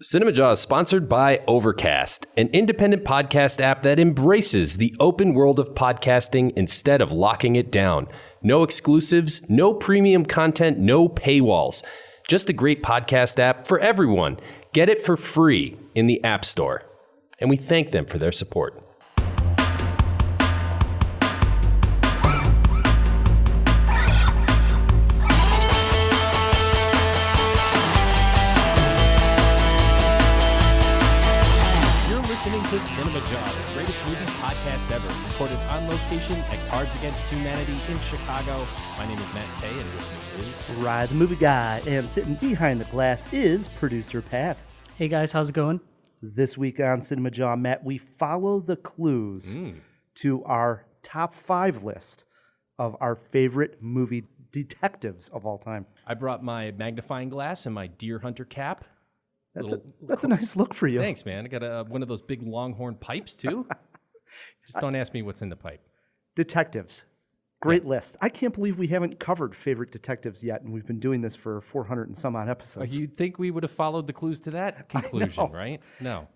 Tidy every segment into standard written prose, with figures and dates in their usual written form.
Cinemajaw is sponsored by Overcast, an independent podcast app that embraces the open world of podcasting instead of locking it down. No exclusives, no premium content, no paywalls. Just a great podcast app for everyone. Get it for free in the App Store. And we thank them for their support. To Cinemajaw, the greatest movies podcast ever, recorded on location at Cards Against Humanity in Chicago. My name is Matt Kay, and with me is Rod, the movie guy, and sitting behind the glass is producer Pat. Hey guys, how's it going? This week on Cinemajaw, Matt, we follow the clues to our top 5 list of our favorite movie detectives of all time. I brought my magnifying glass and my Deerhunter cap. That's a nice look for you. Thanks, man. I got one of those big longhorn pipes, too. Just don't ask me what's in the pipe. Detectives. Great list. I can't believe we haven't covered favorite detectives yet, and we've been doing this for 400 and some odd episodes. You'd think we would have followed the clues to that conclusion, right? No,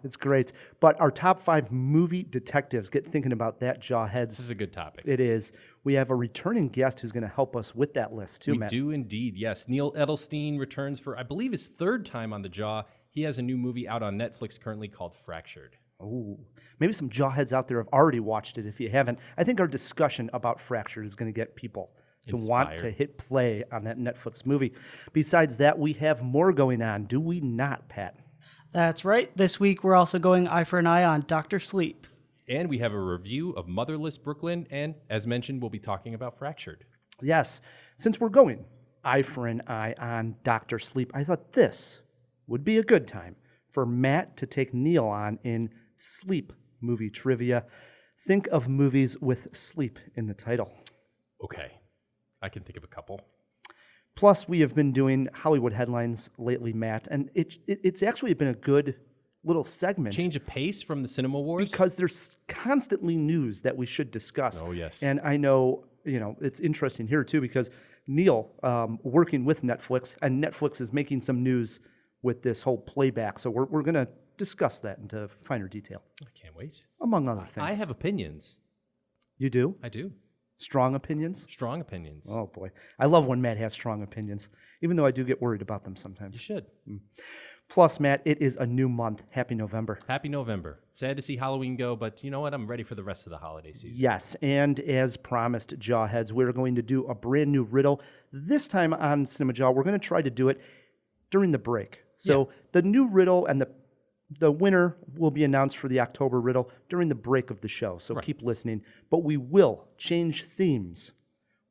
it's great. But our top 5 movie detectives, get thinking about that, Jawheads. This is a good topic. It is. We have a returning guest who's going to help us with that list, too, Matt. We do indeed, yes. Neal Edelstein returns for, I believe, his 3rd time on the Jaw. He has a new movie out on Netflix currently called Fractured. Oh, maybe some Jawheads out there have already watched it if you haven't. I think our discussion about Fractured is going to get people to want to hit play on that Netflix movie. Besides that, we have more going on, do we not, Pat? That's right. This week we're also going eye for an eye on Dr. Sleep. And we have a review of Motherless Brooklyn, and as mentioned, we'll be talking about Fractured. Yes. Since we're going eye for an eye on Dr. Sleep, I thought this would be a good time for Matt to take Neal on in sleep movie trivia. Think of movies with sleep in the title. Okay. I can think of a couple. Plus, we have been doing Hollywood headlines lately, Matt, and it's actually been a good little segment. Change of pace from the Cinema Wars? Because there's constantly news that we should discuss. Oh, yes. And I know, it's interesting here, too, because Neal, working with Netflix, and Netflix is making some news with this whole playback. So we're going to discuss that into finer detail. I can't wait. Among other things. I have opinions. You do? I do. Strong opinions? Strong opinions. Oh, boy. I love when Matt has strong opinions, even though I do get worried about them sometimes. You should. Plus, Matt, it is a new month. Happy November. Happy November. Sad to see Halloween go, but you know what? I'm ready for the rest of the holiday season. Yes, and as promised, Jawheads, we're going to do a brand new riddle. This time on Cinemajaw, we're going to try to do it during the break. So the new riddle and the winner will be announced for the October riddle during the break of the show. So keep listening. But we will change themes.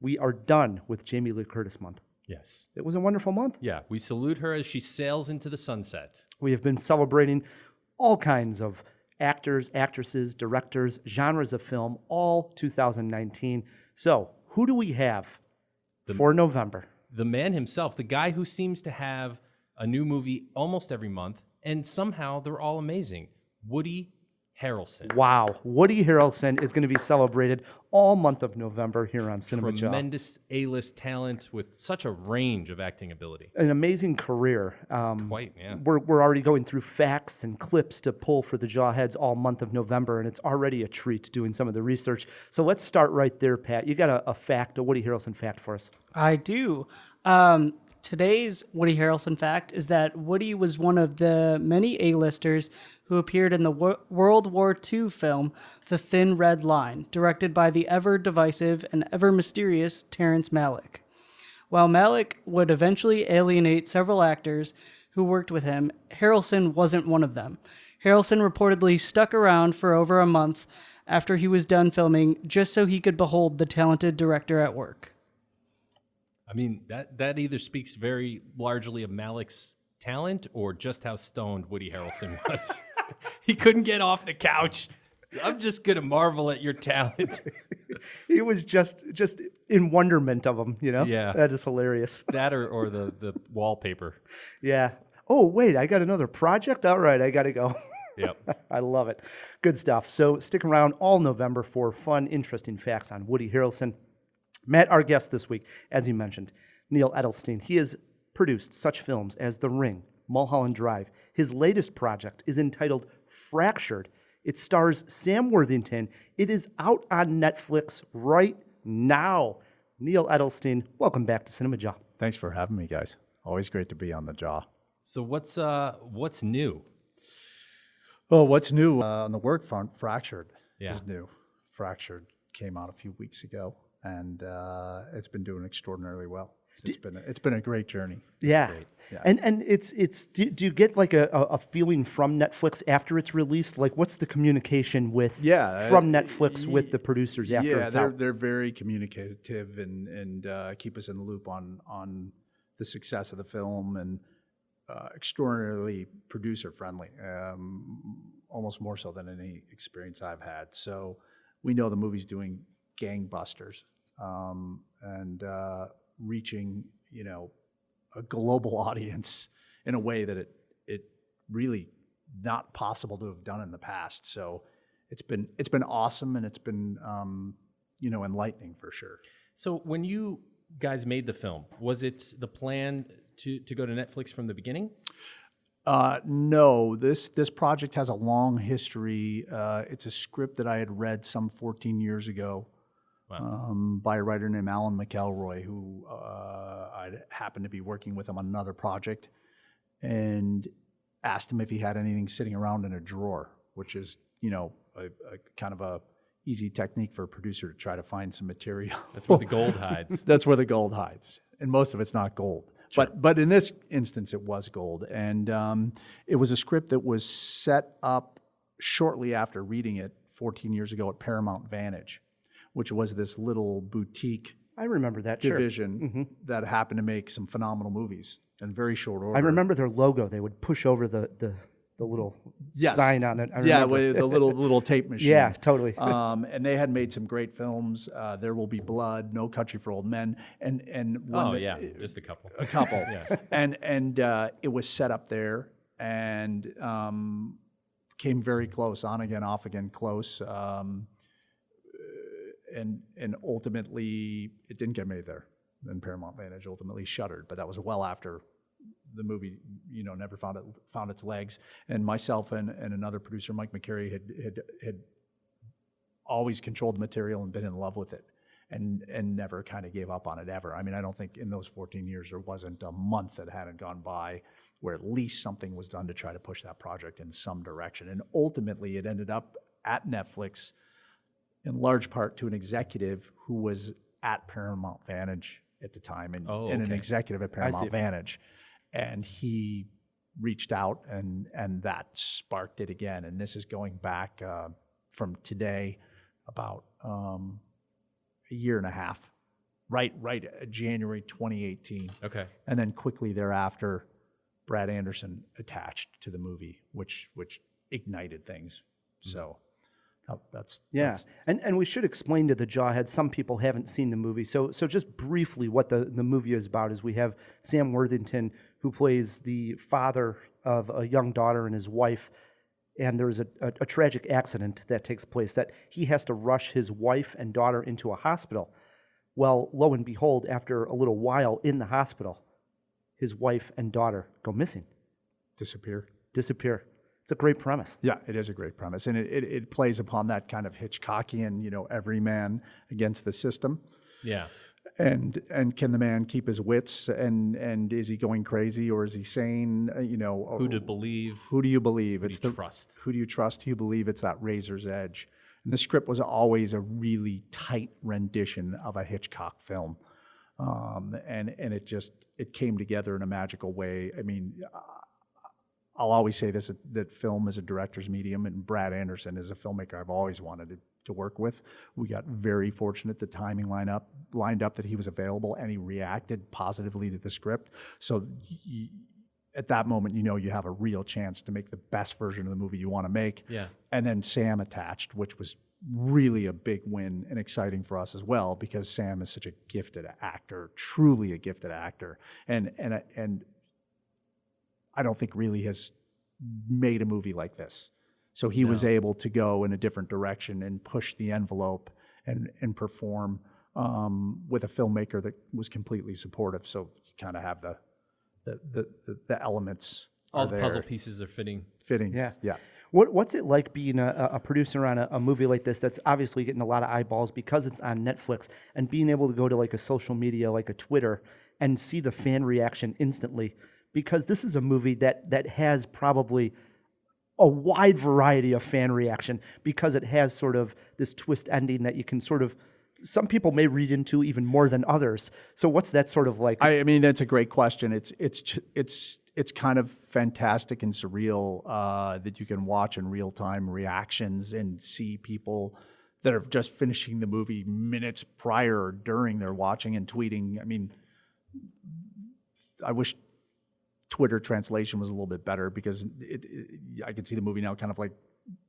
We are done with Jamie Lee Curtis month. Yes. It was a wonderful month. Yeah, we salute her as she sails into the sunset. We have been celebrating all kinds of actors, actresses, directors, genres of film, all 2019. So who do we have for November? The man himself, the guy who seems to have a new movie almost every month, and somehow they're all amazing. Woody Harrelson. Wow. Woody Harrelson is going to be celebrated all month of November here on Cinemajaw. Tremendous A-list talent with such a range of acting ability. An amazing career. Quite, yeah. We're already going through facts and clips to pull for the Jawheads all month of November, and it's already a treat doing some of the research. So let's start right there, Pat. You got a Woody Harrelson fact for us. I do. Today's Woody Harrelson fact is that Woody was one of the many A-listers who appeared in the World War II film The Thin Red Line, directed by the ever-divisive and ever-mysterious Terrence Malick. While Malick would eventually alienate several actors who worked with him, Harrelson wasn't one of them. Harrelson reportedly stuck around for over a month after he was done filming just so he could behold the talented director at work. I mean, that either speaks very largely of Malick's talent or just how stoned Woody Harrelson was. He couldn't get off the couch. I'm just going to marvel at your talent. He was just in wonderment of him, Yeah. That is hilarious. That or the wallpaper. Yeah. Oh, wait, I got another project? All right, I got to go. Yep. I love it. Good stuff. So stick around all November for fun, interesting facts on Woody Harrelson. Matt, our guest this week, as you mentioned, Neal Edelstein. He has produced such films as The Ring, Mulholland Drive, His latest project is entitled Fractured. It stars Sam Worthington. It is out on Netflix right now. Neal Edelstein, welcome back to Cinemajaw. Thanks for having me, guys. Always great to be on the Jaw. So what's new? Oh, what's new on the work front? Fractured Yeah. is new. Fractured came out a few weeks ago, and it's been doing extraordinarily well. It's been a great journey. Yeah. great. Yeah. And it's do you get like a feeling from Netflix after it's released? Like what's the communication with from Netflix with the producers after it's out? They're very communicative and keep us in the loop on the success of the film, and extraordinarily producer friendly, almost more so than any experience I've had. So we know the movie's doing gangbusters, and reaching, a global audience in a way that it really not possible to have done in the past. So it's been awesome, and it's been enlightening for sure. So when you guys made the film, was it the plan to go to Netflix from the beginning? No, this project has a long history. It's a script that I had read some 14 years ago. Wow. By a writer named Alan McElroy, who I happened to be working with him on another project, and asked him if he had anything sitting around in a drawer, which is, a kind of a easy technique for a producer to try to find some material. That's where the gold hides. That's where the gold hides, and most of it's not gold. Sure. But in this instance, it was gold, and it was a script that was set up shortly after reading it 14 years ago at Paramount Vantage, which was this little boutique I remember that division that happened to make some phenomenal movies in very short order. I remember their logo. They would push over the little sign on it. With the little tape machine. Yeah, totally. And they had made some great films. There Will Be Blood, No Country for Old Men, and just a couple. A couple. Yeah. And it was set up there, and came very close, on again, off again, close. And ultimately, it didn't get made there. Then Paramount Vantage ultimately shuttered, but that was well after the movie, never found its legs. And myself and another producer, Mike McCary, had always controlled the material and been in love with it, and never kind of gave up on it ever. I mean, I don't think in those 14 years there wasn't a month that hadn't gone by where at least something was done to try to push that project in some direction. And ultimately, it ended up at Netflix, in large part to an executive who was at Paramount Vantage at the time, and an executive at Paramount Vantage. And he reached out, and that sparked it again. And this is going back from today about a year and a half, right January 2018. Okay. And then quickly thereafter, Brad Anderson attached to the movie, which ignited things. So that's and we should explain to the Jawheads. Some people haven't seen the movie, so just briefly what the movie is about is we have Sam Worthington, who plays the father of a young daughter and his wife, and there's a tragic accident that takes place that he has to rush his wife and daughter into a hospital. Well, lo and behold, after a little while in the hospital, his wife and daughter go missing. Disappear. It's a great premise. Yeah, it is a great premise, and it plays upon that kind of Hitchcockian, every man against the system. Yeah. And can the man keep his wits, and is he going crazy, or is he sane? Who to believe? Who do you believe? Who do you trust? Who do you trust? Who you believe? It's that razor's edge. And the script was always a really tight rendition of a Hitchcock film, and it came together in a magical way. I mean, I'll always say this, that film is a director's medium, and Brad Anderson is a filmmaker I've always wanted to work with. We got very fortunate the timing lined up that he was available, and he reacted positively to the script. So at that moment, you have a real chance to make the best version of the movie you want to make. Yeah. And then Sam attached, which was really a big win and exciting for us as well, because Sam is such a gifted actor, truly a gifted actor. And I don't think really has made a movie like this. So he was able to go in a different direction and push the envelope and perform with a filmmaker that was completely supportive. So you kind of have the elements All are the there. puzzle pieces are fitting. Yeah. Yeah. What's it like being a producer on a movie like this that's obviously getting a lot of eyeballs because it's on Netflix, and being able to go to like a social media like a Twitter and see the fan reaction instantly? Because this is a movie that has probably a wide variety of fan reaction because it has sort of this twist ending that you can sort of, some people may read into even more than others. So what's that sort of like? I mean, that's a great question. It's kind of fantastic and surreal that you can watch in real time reactions and see people that are just finishing the movie minutes prior or during they're watching and tweeting. I mean, I wish Twitter translation was a little bit better because I could see the movie now kind of like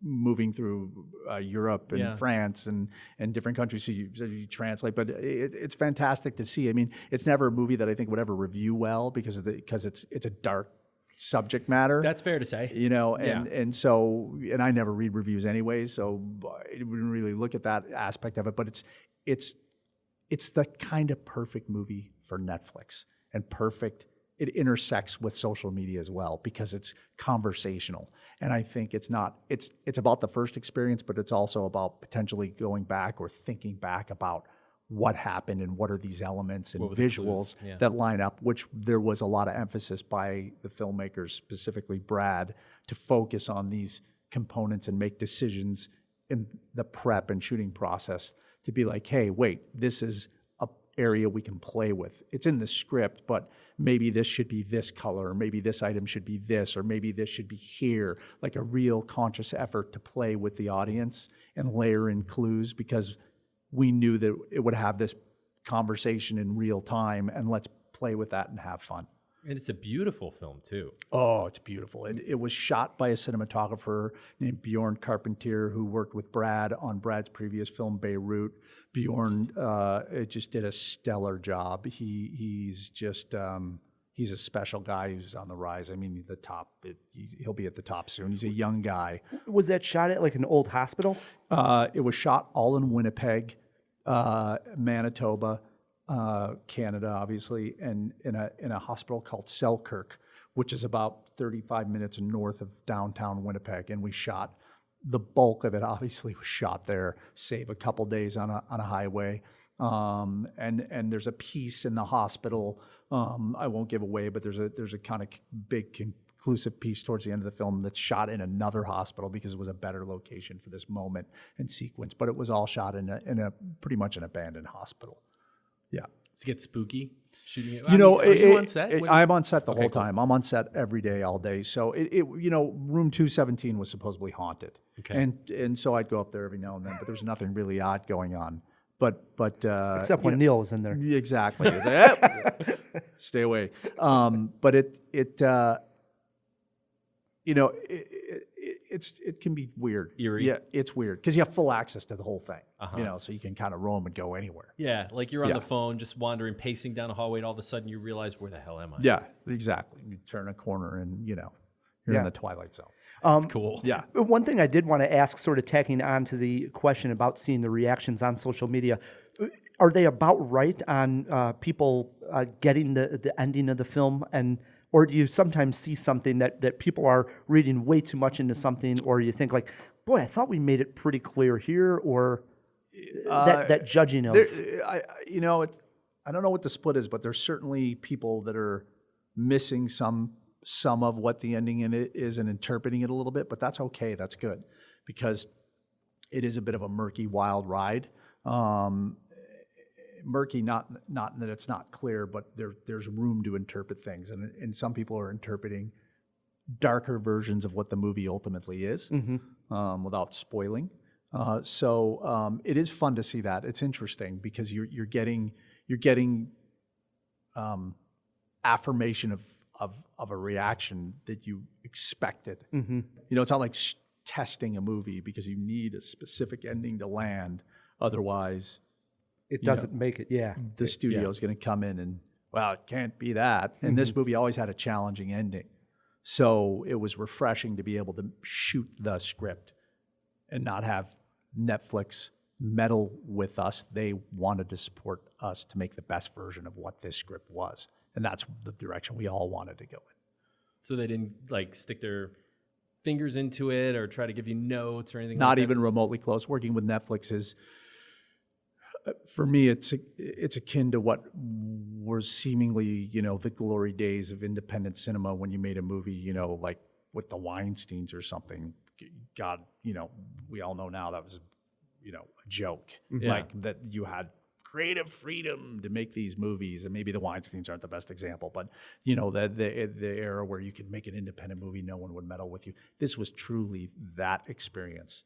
moving through Europe and France and different countries, so you translate. But it's fantastic to see. I mean, it's never a movie that I think would ever review well because it's a dark subject matter. That's fair to say. You know, and so I never read reviews anyway, so I wouldn't really look at that aspect of it. But it's the kind of perfect movie for Netflix, and perfect. It intersects with social media as well because it's conversational. And I think it's about the first experience, but it's also about potentially going back or thinking back about what happened and what are these elements and visuals that line up, which there was a lot of emphasis by the filmmakers, specifically Brad, to focus on these components and make decisions in the prep and shooting process to be like, hey, wait, this is an area we can play with. It's in the script, but maybe this should be this color, or maybe this item should be this, or maybe this should be here, like a real conscious effort to play with the audience and layer in clues because we knew that it would have this conversation in real time, and let's play with that and have fun. And it's a beautiful film, too. Oh, it's beautiful. It was shot by a cinematographer named Bjorn Carpentier, who worked with Brad on Brad's previous film, Beirut. Bjorn just did a stellar job. He's a special guy who's on the rise. I mean, he'll be at the top soon. He's a young guy. Was that shot at like an old hospital? It was shot all in Winnipeg, Manitoba, Canada, obviously, and in a hospital called Selkirk, which is about 35 minutes north of downtown Winnipeg. And we shot the bulk of it. Obviously, was shot there. Save a couple days on a highway. And there's a piece in the hospital. I won't give away, but there's a kind of big conclusive piece towards the end of the film that's shot in another hospital because it was a better location for this moment and sequence. But it was all shot in a pretty much an abandoned hospital. Yeah. Does it get spooky shooting it? Are you on set? I'm on set the whole cool. time. I'm on set every day, all day. So room 217 was supposedly haunted. Okay. And so I'd go up there every now and then, but there's nothing really odd going on. But Except when Neal was in there. Exactly. It's like, stay away. But it can be weird. Eerie. Yeah, it's weird because you have full access to the whole thing. So you can kind of roam and go anywhere. Yeah, like you're on the phone, just wandering, pacing down a hallway, and all of a sudden you realize, where the hell am I? Yeah, exactly. You turn a corner and you're in the twilight zone. That's cool. Yeah. One thing I did want to ask, sort of tacking on to the question about seeing the reactions on social media, are they about right on people getting the ending of the film, or do you sometimes see something that people are reading way too much into something, or you think like, boy, I thought we made it pretty clear here, or that judging of... I don't know what the split is, but there's certainly people that are missing some of what the ending in it is and interpreting it a little bit, but that's okay. That's good because it is a bit of a murky, wild ride. Murky, not that it's not clear, but there's room to interpret things, and some people are interpreting darker versions of what the movie ultimately is, without spoiling. So it is fun to see that. It's interesting because you're getting affirmation of a reaction that you expected. It's not like testing a movie because you need a specific ending to land, otherwise. It doesn't make it, The studio is going to come in and, well, it can't be that. And this movie always had a challenging ending. So it was refreshing to be able to shoot the script and not have Netflix meddle with us. They wanted to support us to make the best version of what this script was. And that's the direction we all wanted to go in. So they didn't like stick their fingers into it or try to give you notes or anything. Not like even remotely close. Working with Netflix is, for me, it's akin to what were seemingly, the glory days of independent cinema when you made a movie, like with the Weinsteins or something. God, we all know now that was, a joke. Yeah. Like that you had creative freedom to make these movies, and maybe the Weinsteins aren't the best example, but the era where you could make an independent movie, no one would meddle with you. This was truly that experience.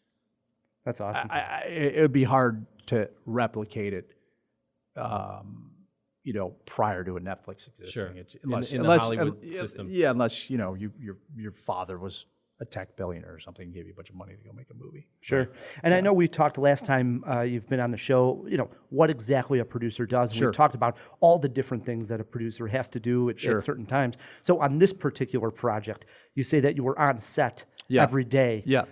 That's awesome. It would be hard to replicate it, prior to a Netflix existing. Sure. Unless, in the Hollywood system. Yeah, unless your father was a tech billionaire or something and gave you a bunch of money to go make a movie. Sure. And I know we talked last time you've been on the show, what exactly a producer does. And we've talked about all the different things that a producer has to do at certain times. So on this particular project, you say that you were on set every day. Yeah.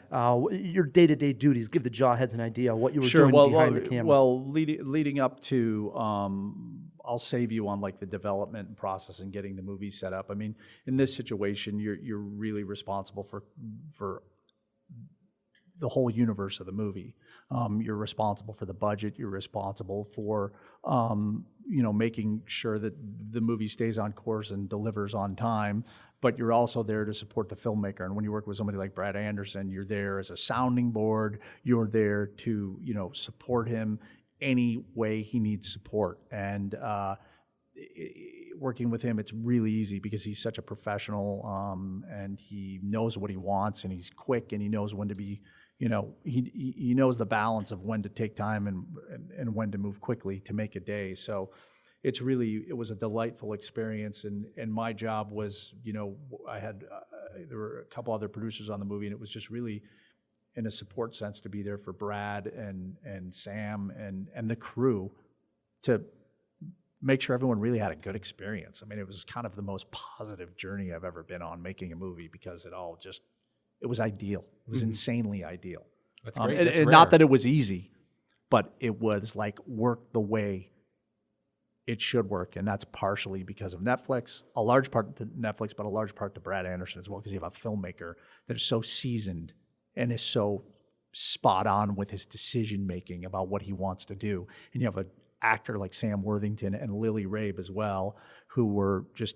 Your day-to-day duties, give the Jawheads an idea of what you were doing behind the camera. Well, leading up to, I'll save you on like the development and process and getting the movie set up. I mean, in this situation, you're really responsible for the whole universe of the movie. You're responsible for the budget. You're responsible for making sure that the movie stays on course and delivers on time. But you're also there to support the filmmaker. And when you work with somebody like Brad Anderson, you're there as a sounding board. You're there to support him any way he needs support. And working with him, it's really easy because he's such a professional, and he knows what he wants, and he's quick, and he knows when to be, he knows the balance of when to take time and when to move quickly to make a day. So it was a delightful experience. And my job was, I had, there were a couple other producers on the movie, and it was just really, in a support sense, to be there for Brad and Sam and the crew to make sure everyone really had a good experience. I mean, it was kind of the most positive journey I've ever been on making a movie because it was ideal. It was insanely ideal. That's great. And not that it was easy, but it was like worked the way it should work. And that's partially because of Netflix, a large part to Netflix, but a large part to Brad Anderson as well, because you have a filmmaker that is so seasoned and is so spot on with his decision making about what he wants to do. And you have an actor like Sam Worthington and Lily Rabe as well, who were just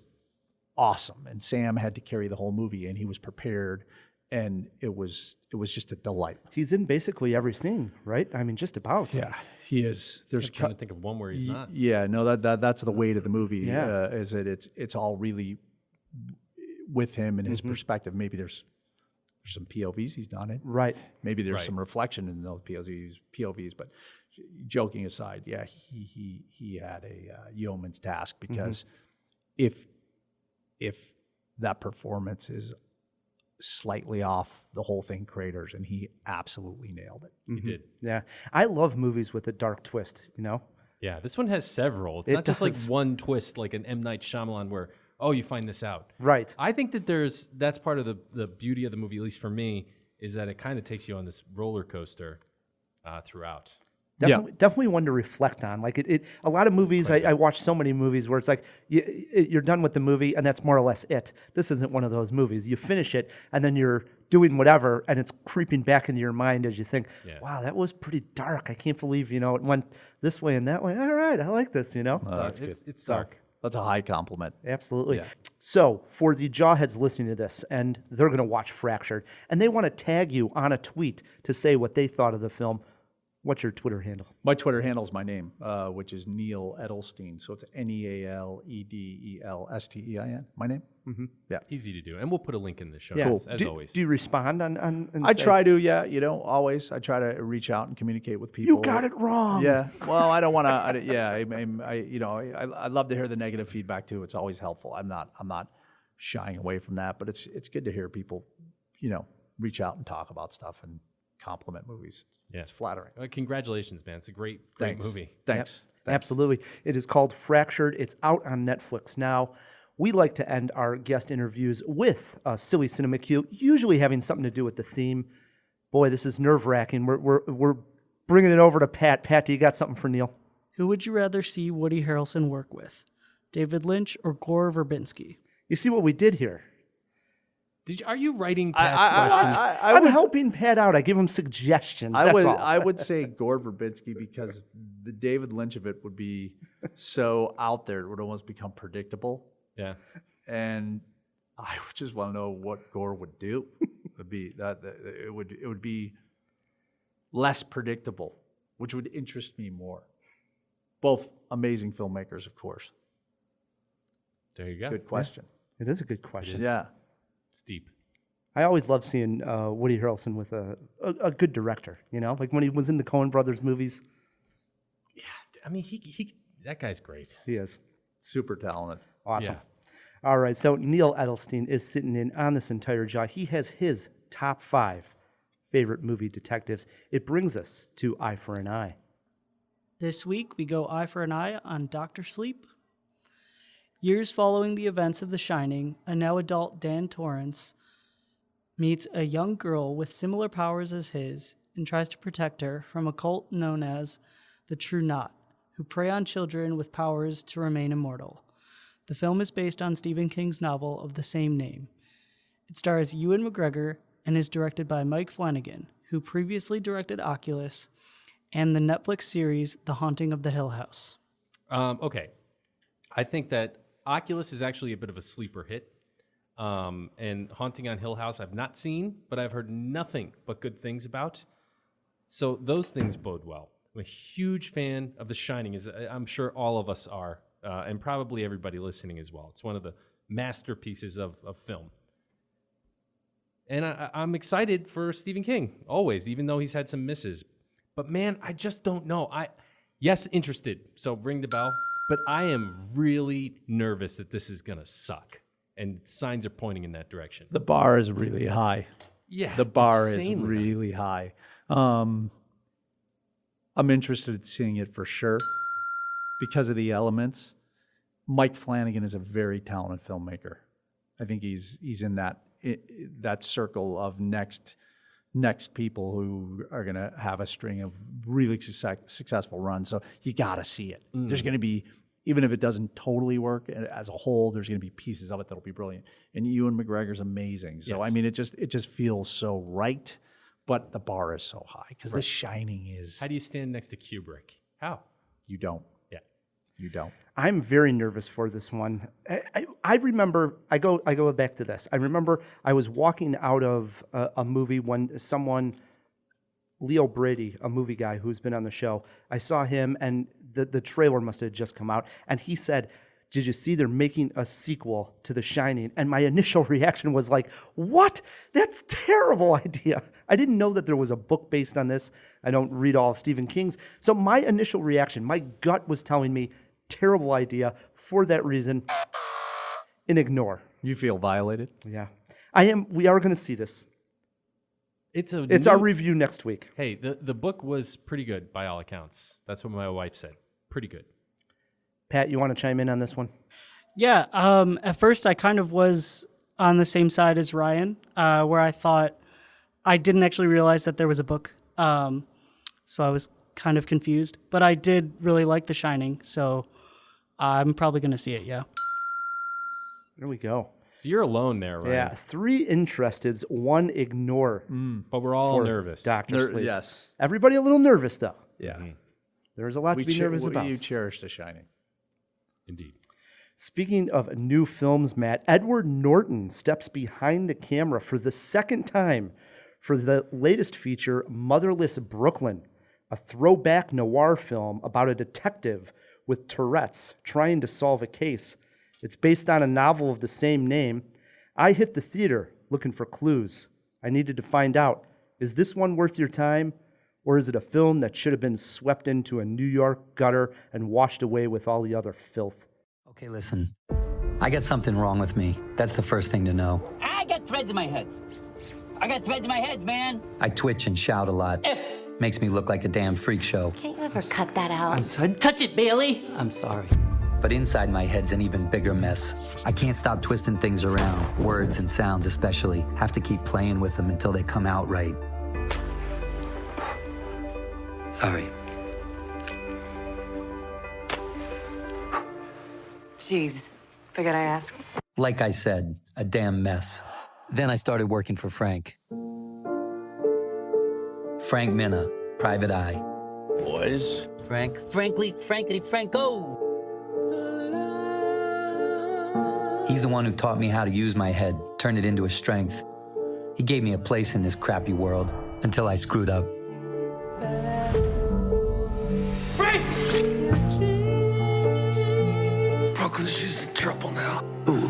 awesome. And Sam had to carry the whole movie, and he was prepared, and it was just a delight. He's in basically every scene, right? I mean, just about. Yeah, he is. I'm trying to think of one where he's not. Yeah, no, that's the weight of the movie. Yeah. Is that it's all really with him and his perspective. Maybe there's some POVs he's done it. Right. Maybe there's some reflection in those POVs, but joking aside, yeah, he had a yeoman's task because if that performance is slightly off, the whole thing craters, and he absolutely nailed it. He did. Yeah. I love movies with a dark twist, Yeah, this one has several. It's not just like one twist, like an M. Night Shyamalan where, you find this out. Right. I think that that's part of the beauty of the movie, at least for me, is that it kind of takes you on this roller coaster throughout. Definitely one to reflect on. Like a lot of movies, I watch so many movies where it's like you're done with the movie and that's more or less it. This isn't one of those movies. You finish it and then you're doing whatever and it's creeping back into your mind as you think, wow, that was pretty dark. I can't believe, it went this way and that way. All right, I like this, That's good. It's dark. That's a high compliment. Absolutely. Yeah. So for the Jawheads listening to this, and they're going to watch Fractured, and they want to tag you on a tweet to say what they thought of the film, what's your Twitter handle? My Twitter handle is my name, which is Neal Edelstein. So it's NealedElstein. My name? Mm-hmm. Yeah. Easy to do. And we'll put a link in the show Yeah. notes, as always. Do you respond on I try to, always. I try to reach out and communicate with people. You got it wrong. Yeah. Well, I don't want to. I love to hear the negative feedback too. It's always helpful. I'm not shying away from that, but it's good to hear people, reach out and talk about stuff and compliment movies. Yeah. It's flattering. Congratulations, man. It's a great Thanks. movie. Thanks. Yep. Absolutely. It is called Fractured. It's out on Netflix now. We like to end our guest interviews with a silly cinema cue, usually having something to do with the theme. Boy, this is nerve-wracking. We're bringing it over to Pat. Pat, do you got something for Neal? Who would you rather see Woody Harrelson work with? David Lynch or Gore Verbinski? You see what we did here? Are you writing Pat's questions? I'm helping Pat out. I give him suggestions. That's all. I would say Gore Verbinski because the David Lynch of it would be so out there, it would almost become predictable. Yeah. And I would just want to know what Gore would do. It would be less predictable, which would interest me more. Both amazing filmmakers, of course. There you go. Good question. It is a good question. Yeah. It's deep. I always love seeing Woody Harrelson with a good director, you know? Like when he was in the Coen Brothers movies. Yeah, I mean, he that guy's great. He is. Super talented. Awesome. Yeah. All right, so Neal Edelstein is sitting in on this entire jaw. He has his top 5 favorite movie detectives. It brings us to Eye for an Eye. This week, we go eye for an eye on Dr. Sleep. Years following the events of The Shining, a now adult Dan Torrance meets a young girl with similar powers as his and tries to protect her from a cult known as the True Knot, who prey on children with powers to remain immortal. The film is based on Stephen King's novel of the same name. It stars Ewan McGregor and is directed by Mike Flanagan, who previously directed Oculus and the Netflix series The Haunting of the Hill House. Okay. I think that Oculus is actually a bit of a sleeper hit. And Haunting on Hill House I've not seen, but I've heard nothing but good things about. So those things bode well. I'm a huge fan of The Shining, as I'm sure all of us are, and probably everybody listening as well. It's one of the masterpieces of film. And I'm excited for Stephen King, always, even though he's had some misses. But man, I just don't know. Yes, interested, so ring the bell. But I am really nervous that this is going to suck. And signs are pointing in that direction. The bar is really high. Yeah. The bar is insanely really high. I'm interested in seeing it for sure because of the elements. Mike Flanagan is a very talented filmmaker. I think he's in that circle of next people who are going to have a string of really successful runs. So you got to see it. There's going to be, even if it doesn't totally work as a whole, there's going to be pieces of it that'll be brilliant. And Ewan McGregor's amazing. So, Yes. I mean, it just feels so right, but the bar is so high because The Shining is... How do you stand next to Kubrick? How? You don't. Yeah. You don't. I'm very nervous for this one. I remember, I go back to this. I remember I was walking out of a movie when someone, Leo Brady, a movie guy who's been on the show, I saw him and the trailer must have just come out, and he said, "Did you see they're making a sequel to The Shining?" And my initial reaction was like, what? That's a terrible idea. I didn't know that there was a book based on this. I don't read all of Stephen King's. So my initial reaction, my gut was telling me, terrible idea. For that reason, and ignore. You feel violated? Yeah. We are going to see this. It's our review next week. Hey, the book was pretty good by all accounts. That's what my wife said. Pretty good. Pat, you want to chime in on this one? Yeah, at first I kind of was on the same side as Ryan, where I thought I didn't actually realize that there was a book. So I was kind of confused, but I did really like The Shining, so I'm probably going to see it, yeah. There we go. So you're alone there, right? Yeah, 3 interesteds, 1 ignore. But we're all nervous. Dr. Sleep. Yes. Everybody a little nervous, though. Yeah. There's a lot to be nervous about. You cherish The Shining. Indeed. Speaking of new films, Matt, Edward Norton steps behind the camera for the second time for the latest feature, Motherless Brooklyn, a throwback noir film about a detective with Tourette's trying to solve a case. It's based on a novel of the same name. I hit the theater looking for clues. I needed to find out, is this one worth your time? Or is it a film that should have been swept into a New York gutter and washed away with all the other filth? Okay, listen. I got something wrong with me. That's the first thing to know. I got threads in my head. I got threads in my head, man. I twitch and shout a lot. Makes me look like a damn freak show. Can't you ever cut that out? I'm sorry. Touch it, Bailey. I'm sorry. But inside my head's an even bigger mess. I can't stop twisting things around, words and sounds especially. Have to keep playing with them until they come out right. Sorry. Jeez, forget I asked. Like I said, a damn mess. Then I started working for Frank. Frank Minna, private eye. Boys. Frankly, Frankity, Franco. He's the one who taught me how to use my head, turn it into a strength. He gave me a place in this crappy world until I screwed up. Brooklyn's just in trouble now. Ooh.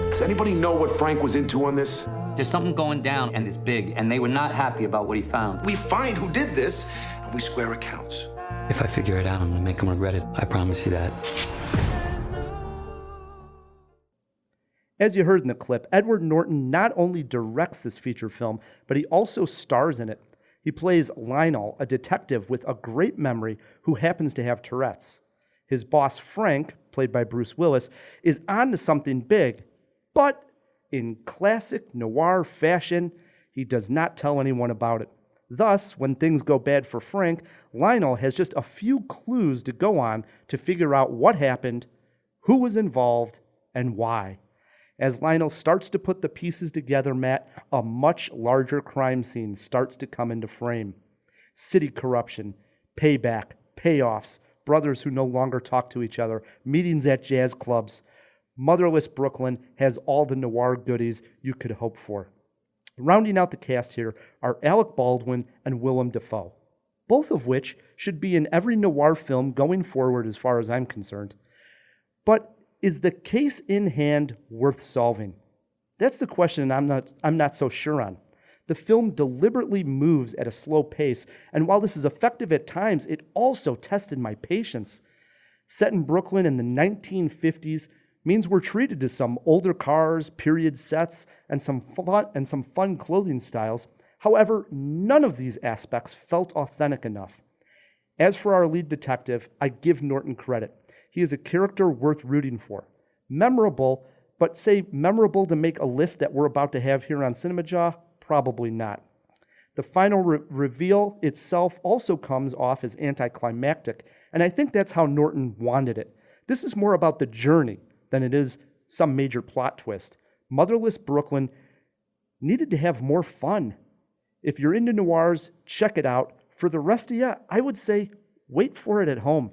Does anybody know what Frank was into on this? There's something going down, and it's big, and they were not happy about what he found. We find who did this, and we square accounts. If I figure it out, I'm gonna make him regret it. I promise you that. As you heard in the clip, Edward Norton not only directs this feature film, but he also stars in it. He plays Lionel, a detective with a great memory who happens to have Tourette's. His boss, Frank, played by Bruce Willis, is on to something big, but in classic noir fashion, he does not tell anyone about it. Thus, when things go bad for Frank, Lionel has just a few clues to go on to figure out what happened, who was involved, and why. As Lionel starts to put the pieces together, Matt, a much larger crime scene starts to come into frame. City corruption, payback, payoffs, brothers who no longer talk to each other, meetings at jazz clubs. Motherless Brooklyn has all the noir goodies you could hope for. Rounding out the cast here are Alec Baldwin and Willem Dafoe, both of which should be in every noir film going forward as far as I'm concerned. But is the case in hand worth solving? That's the question I'm not so sure on. The film deliberately moves at a slow pace, and while this is effective at times, it also tested my patience. Set in Brooklyn in the 1950s means we're treated to some older cars, period sets, and some fun clothing styles. However, none of these aspects felt authentic enough. As for our lead detective, I give Norton credit. He is a character worth rooting for. Memorable, but say memorable to make a list that we're about to have here on Cinemajaw? Probably not. The final reveal itself also comes off as anticlimactic, and I think that's how Norton wanted it. This is more about the journey than it is some major plot twist. Motherless Brooklyn needed to have more fun. If you're into noirs, check it out. For the rest of you, I would say wait for it at home.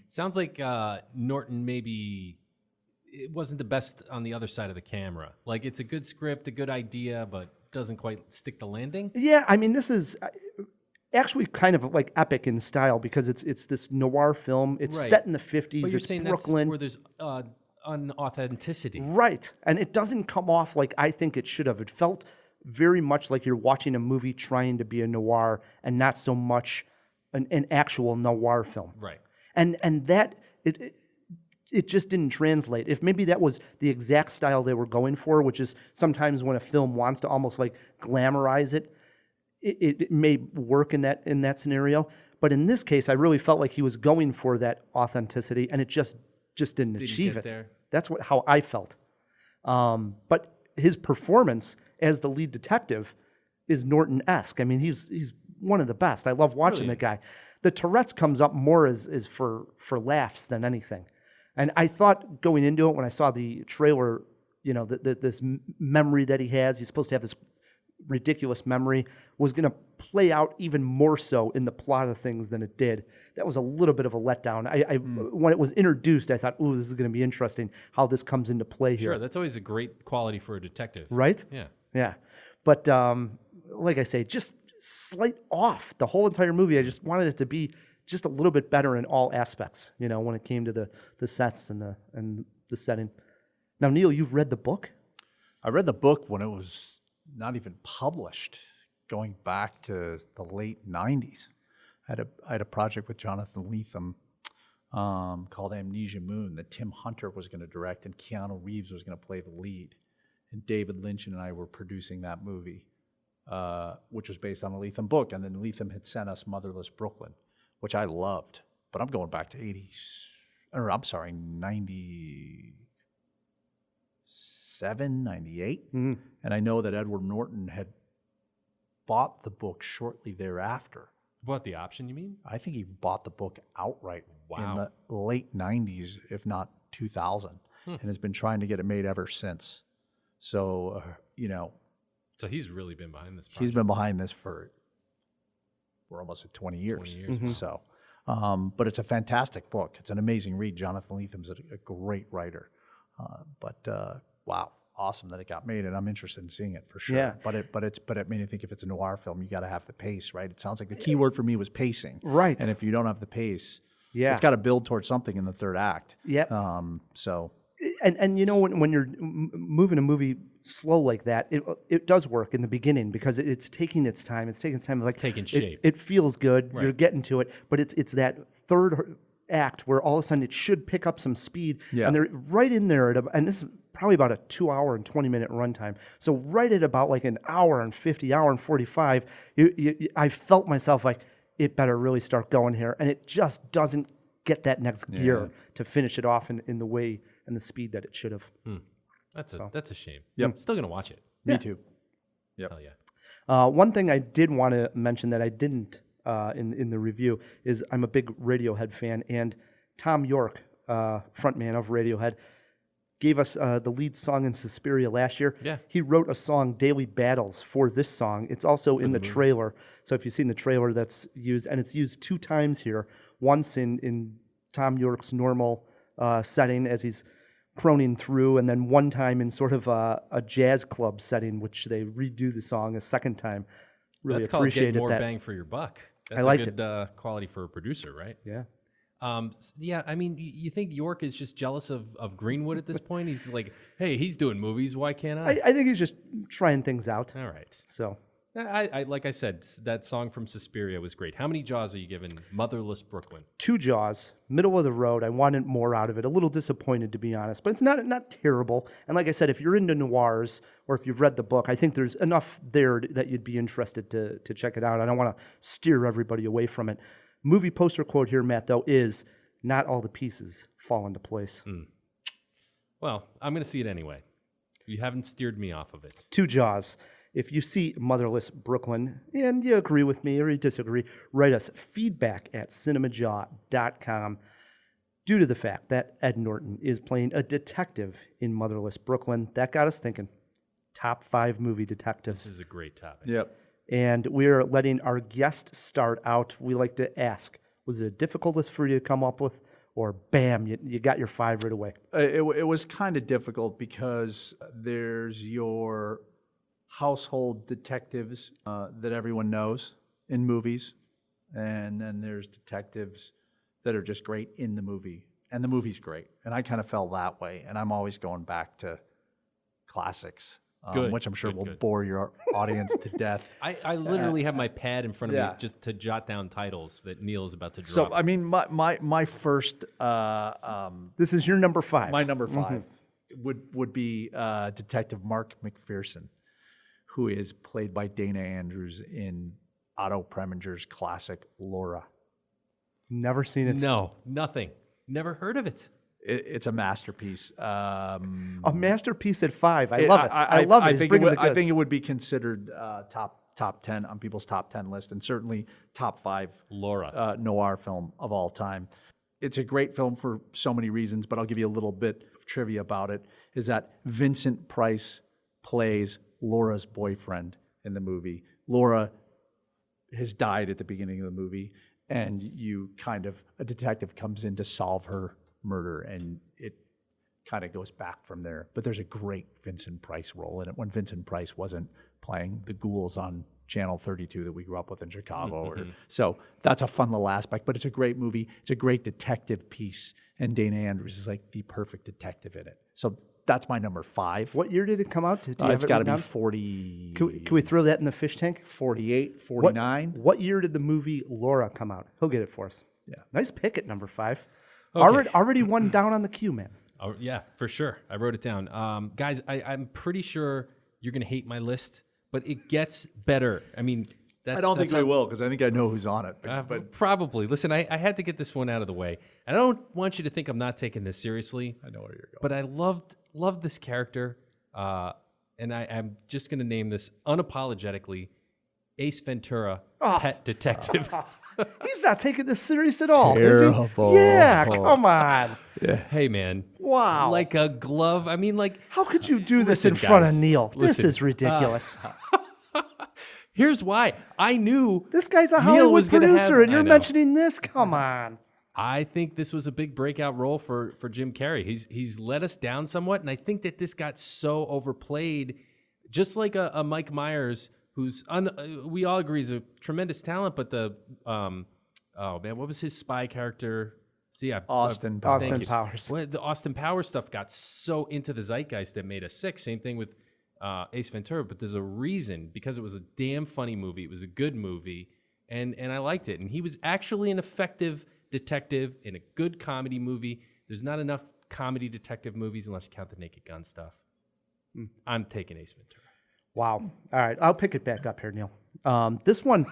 Sounds like Norton maybe it wasn't the best on the other side of the camera. Like it's a good script, a good idea, but doesn't quite stick the landing. Yeah, I mean, this is actually kind of like epic in style because it's this noir film. It's Right. set in the 50s. But you're it's saying Brooklyn. that's where there's unauthenticity. Right. And it doesn't come off like I think it should have. It felt very much like you're watching a movie trying to be a noir and not so much an actual noir film. Right. And that it just didn't translate. If maybe that was the exact style they were going for, which is sometimes when a film wants to almost like glamorize it, it may work in that scenario. But in this case, I really felt like he was going for that authenticity, and it just didn't achieve get it. there. That's how I felt. But his performance as the lead detective is Norton-esque. I mean, he's one of the best. I love watching the guy. The Tourette's comes up more as for laughs than anything. And I thought going into it when I saw the trailer, you know, this memory that he has, he's supposed to have this ridiculous memory, was going to play out even more so in the plot of things than it did. That was a little bit of a letdown. When it was introduced, I thought, ooh, this is going to be interesting how this comes into play here. Sure, that's always a great quality for a detective. Right? Yeah. Yeah. But like I say, just slight off the whole entire movie. I just wanted it to be just a little bit better in all aspects, you know, when it came to the sets and the setting. Now, Neal, you've read the book? I read the book when it was not even published, going back to the late 90s. I had a project with Jonathan Lethem called Amnesia Moon that Tim Hunter was going to direct and Keanu Reeves was going to play the lead. And David Lynch and I were producing that movie, which was based on a Lethem book. And then Lethem had sent us Motherless Brooklyn, which I loved. But I'm going back to 97, 98. Mm-hmm. And I know that Edward Norton had bought the book shortly thereafter. Bought the option, you mean? I think he bought the book outright Wow. in the late 90s, if not 2000. and has been trying to get it made ever since. So, So he's really been behind this project. he's been behind this for almost at 20 years. 20 years. Mm-hmm. So, but it's a fantastic book. It's an amazing read. Jonathan Letham's a great writer. Wow, awesome that it got made, and I'm interested in seeing it for sure. Yeah. But I mean, I think if it's a noir film, you got to have the pace, right? It sounds like the key word for me was pacing. Right. And if you don't have the pace, Yeah. it's got to build towards something in the third act. Yep. So And when you're moving a movie slow like that, it does work in the beginning because it's taking its time. It's taking its time. Like taking shape. It feels good. Right. You're getting to it, but it's that third act where all of a sudden it should pick up some speed. Yeah. And they're right in there and this is probably about a 2 hour and 20 minute runtime. So right at about like an hour and 50, hour and 45, I felt myself like it better really start going here, and it just doesn't get that next gear to finish it off in the way and the speed that it should have. That's a shame. Yep. Still gonna watch it. me too. Yep. Hell yeah. One thing I did want to mention that I didn't in the review is I'm a big Radiohead fan, and Tom York, frontman of Radiohead, gave us the lead song in Suspiria last year. Yeah. He wrote a song, Daily Battles, for this song. It's also in the trailer. So if you've seen the trailer, that's used, and it's used 2 times here. Once in Tom York's normal setting as he's croning through, and then one time in sort of a jazz club setting, which they redo the song a second time. Really That's called appreciated getting more that. bang for your buck. That's liked a good quality for a producer, right? Yeah. Yeah, I mean, you think York is just jealous of Greenwood at this point? He's like, hey, he's doing movies. Why can't I? I think he's just trying things out. All right. So I like I said, that song from Suspiria was great. How many jaws are you giving Motherless Brooklyn? 2 Jaws, middle of the road. I wanted more out of it. A little disappointed, to be honest, but it's not terrible. And like I said, if you're into noirs or if you've read the book, I think there's enough there that you'd be interested to check it out. I don't want to steer everybody away from it. Movie poster quote here, Matt, though, is not all the pieces fall into place. Well, I'm going to see it anyway. You haven't steered me off of it. 2 Jaws. If you see Motherless Brooklyn and you agree with me or you disagree, write us feedback at cinemajaw.com. Due to the fact that Ed Norton is playing a detective in Motherless Brooklyn, that got us thinking. Top 5 movie detectives. This is a great topic. Yep. And we're letting our guest start out. We like to ask, was it a difficult list for you to come up with? Or bam, you got your 5 right away? It was kind of difficult because there's your household detectives that everyone knows in movies, and then there's detectives that are just great in the movie, and the movie's great. And I kind of felt that way, and I'm always going back to classics, which I'm sure will bore your audience to death. I literally have my pad in front of me just to jot down titles that Neal is about to drop. So, I mean, my first... This is your number 5. My number 5 would be Detective Mark McPherson, who is played by Dana Andrews in Otto Preminger's classic Laura. Never seen it. No, nothing. Never heard of it. It's a masterpiece. A masterpiece at 5. I love it. I love it. I think it would be considered top 10 on people's top 10 list, and certainly top 5 Laura noir film of all time. It's a great film for so many reasons, but I'll give you a little bit of trivia about it. Is that Vincent Price plays Laura's boyfriend in the movie. Laura has died at the beginning of the movie, and a detective comes in to solve her murder, and it kind of goes back from there. But there's a great Vincent Price role in it when Vincent Price wasn't playing the ghouls on Channel 32 that we grew up with in Chicago. So that's a fun little aspect, but it's a great movie. It's a great detective piece, and Dana Andrews is like the perfect detective in it. So that's my number 5. What year did it come out? It's got to be down? 40. Can we throw that in the fish tank? 48, 49. What year did the movie Laura come out? He'll get it for us. Yeah. Nice pick at number 5. Okay. Already one down on the queue, man. Oh, yeah, for sure. I wrote it down. Guys, I'm pretty sure you're going to hate my list, but it gets better. I mean, I don't think I will, because I think I know who's on it. But probably. Listen, I had to get this one out of the way. I don't want you to think I'm not taking this seriously. I know where you're going. But I loved this character, and I'm just going to name this unapologetically Ace Ventura, Pet Detective. He's not taking this serious at all, Terrible. is he? Yeah, come on. Hey, man, Wow. like a glove. I mean, like, How could you do this Listen, in front guys, of Neal? This listen. is ridiculous. here's why. I knew This guy's a Neal Hollywood was gonna producer, have- and you're I know. mentioning this? Come on. I think this was a big breakout role for Jim Carrey. He's let us down somewhat, and I think that this got so overplayed, just like a Mike Myers, who's we all agree is a tremendous talent, but the oh man, what was his spy character? See, Austin Powers. Austin Powers. Well, the Austin Powers stuff got so into the zeitgeist that made us sick. Same thing with Ace Ventura, but there's a reason, because it was a damn funny movie. It was a good movie, and I liked it. And he was actually an effective detective in a good comedy movie. There's not enough comedy detective movies unless you count the Naked Gun stuff. I'm taking Ace Ventura. Wow. All right. I'll pick it back up here, Neal. This one,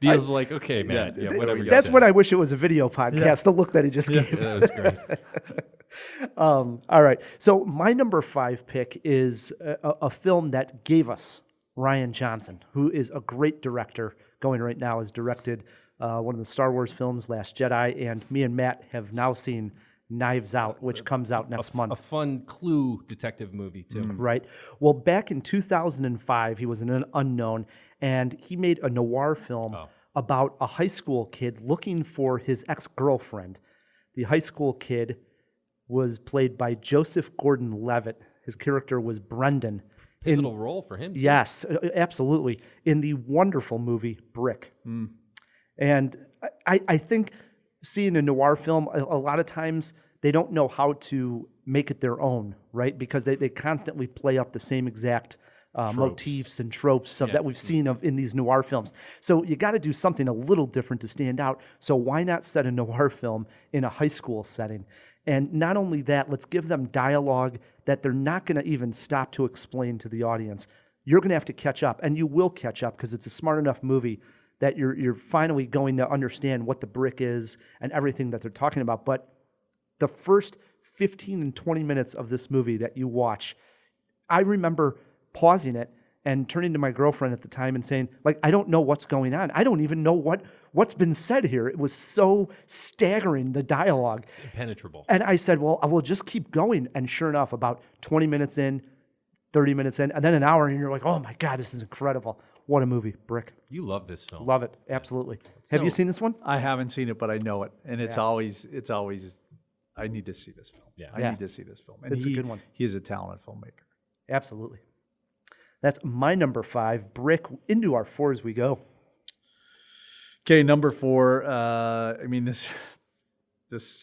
Neal's like, okay, man, yeah, whatever you that's say. when I wish it was a video podcast, the look that he just gave. Yeah, that was great. All right. So my number 5 pick is a film that gave us Rian Johnson, who is a great director. Going right now, has directed one of the Star Wars films, Last Jedi, and me and Matt have now seen Knives Out, which comes out next month. A fun Clue detective movie, too. Right. Well, back in 2005, he was an unknown, and he made a noir film about a high school kid looking for his ex-girlfriend. The high school kid was played by Joseph Gordon-Levitt. His character was Brendan. Pivotal role for him, too. Yes, absolutely. In the wonderful movie Brick. And I think seeing a noir film, a lot of times they don't know how to make it their own, right? Because they constantly play up the same exact motifs and tropes that we've seen in these noir films. So you got to do something a little different to stand out. So why not set a noir film in a high school setting? And not only that, let's give them dialogue that they're not going to even stop to explain to the audience. You're going to have to catch up, and you will catch up because it's a smart enough movie that you're finally going to understand what the brick is and everything that they're talking about. But the first 15 and 20 minutes of this movie that you watch, I remember pausing it and turning to my girlfriend at the time and saying, like, I don't know what's going on. I don't even know what's been said here. It was so staggering, the dialogue. It's impenetrable. And I said, well, I will just keep going. And sure enough, about 20 minutes in, 30 minutes in, and then an hour, and you're like, oh my God, this is incredible. What a movie, Brick. You love this film. Love it, absolutely. Have you seen this one? I haven't seen it, but I know it, and it's always. I need to see this film. Yeah. I need to see this film. And It's a good one. He is a talented filmmaker. Absolutely. That's my number 5, Brick. Into our 4 as we go. Okay, number 4. I mean, this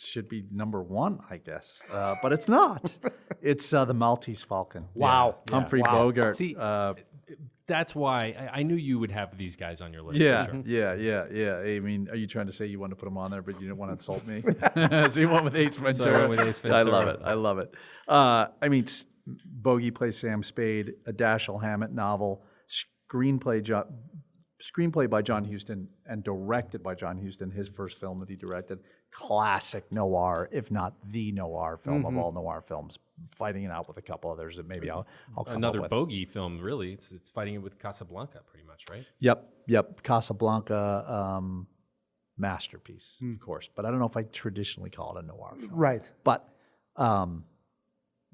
should be number 1, I guess, but it's not. It's the Maltese Falcon. Wow. Humphrey Bogart. See, that's why I knew you would have these guys on your list. Yeah, for sure. yeah. I mean, are you trying to say you want to put them on there, but you didn't want to insult me? So you went with Ace Ventura. So I went with Ace Ventura. I love it. I mean, Bogey plays Sam Spade, a Dashiell Hammett novel, screenplay by John Huston and directed by John Huston, his first film that he directed. Classic noir, if not the noir film of all noir films, fighting it out with a couple others that maybe I'll come Another up with. Bogey film, really. It's fighting it with Casablanca, pretty much, right? Yep. Casablanca, masterpiece, of course. But I don't know if I traditionally call it a noir film. Right. But,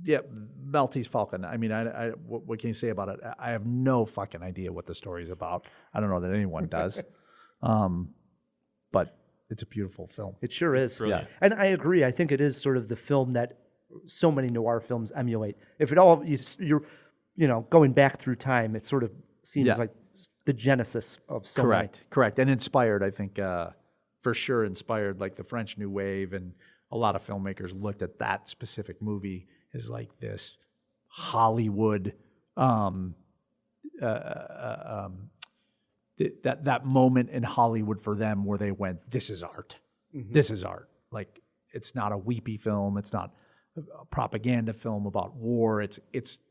yeah, Maltese Falcon. I mean, what can you say about it? I have no fucking idea what the story is about. I don't know that anyone does. But it's a beautiful film. It sure is. brilliant. And I agree. I think it is sort of the film that so many noir films emulate. If it all, you're going back through time, it sort of seems like the genesis of so many. Correct. And inspired, I think, for sure inspired like the French New Wave, and a lot of filmmakers looked at that specific movie as like this Hollywood, that moment in Hollywood for them where they went, this is art. This is art. Like, it's not a weepy film. It's not a propaganda film about war. It's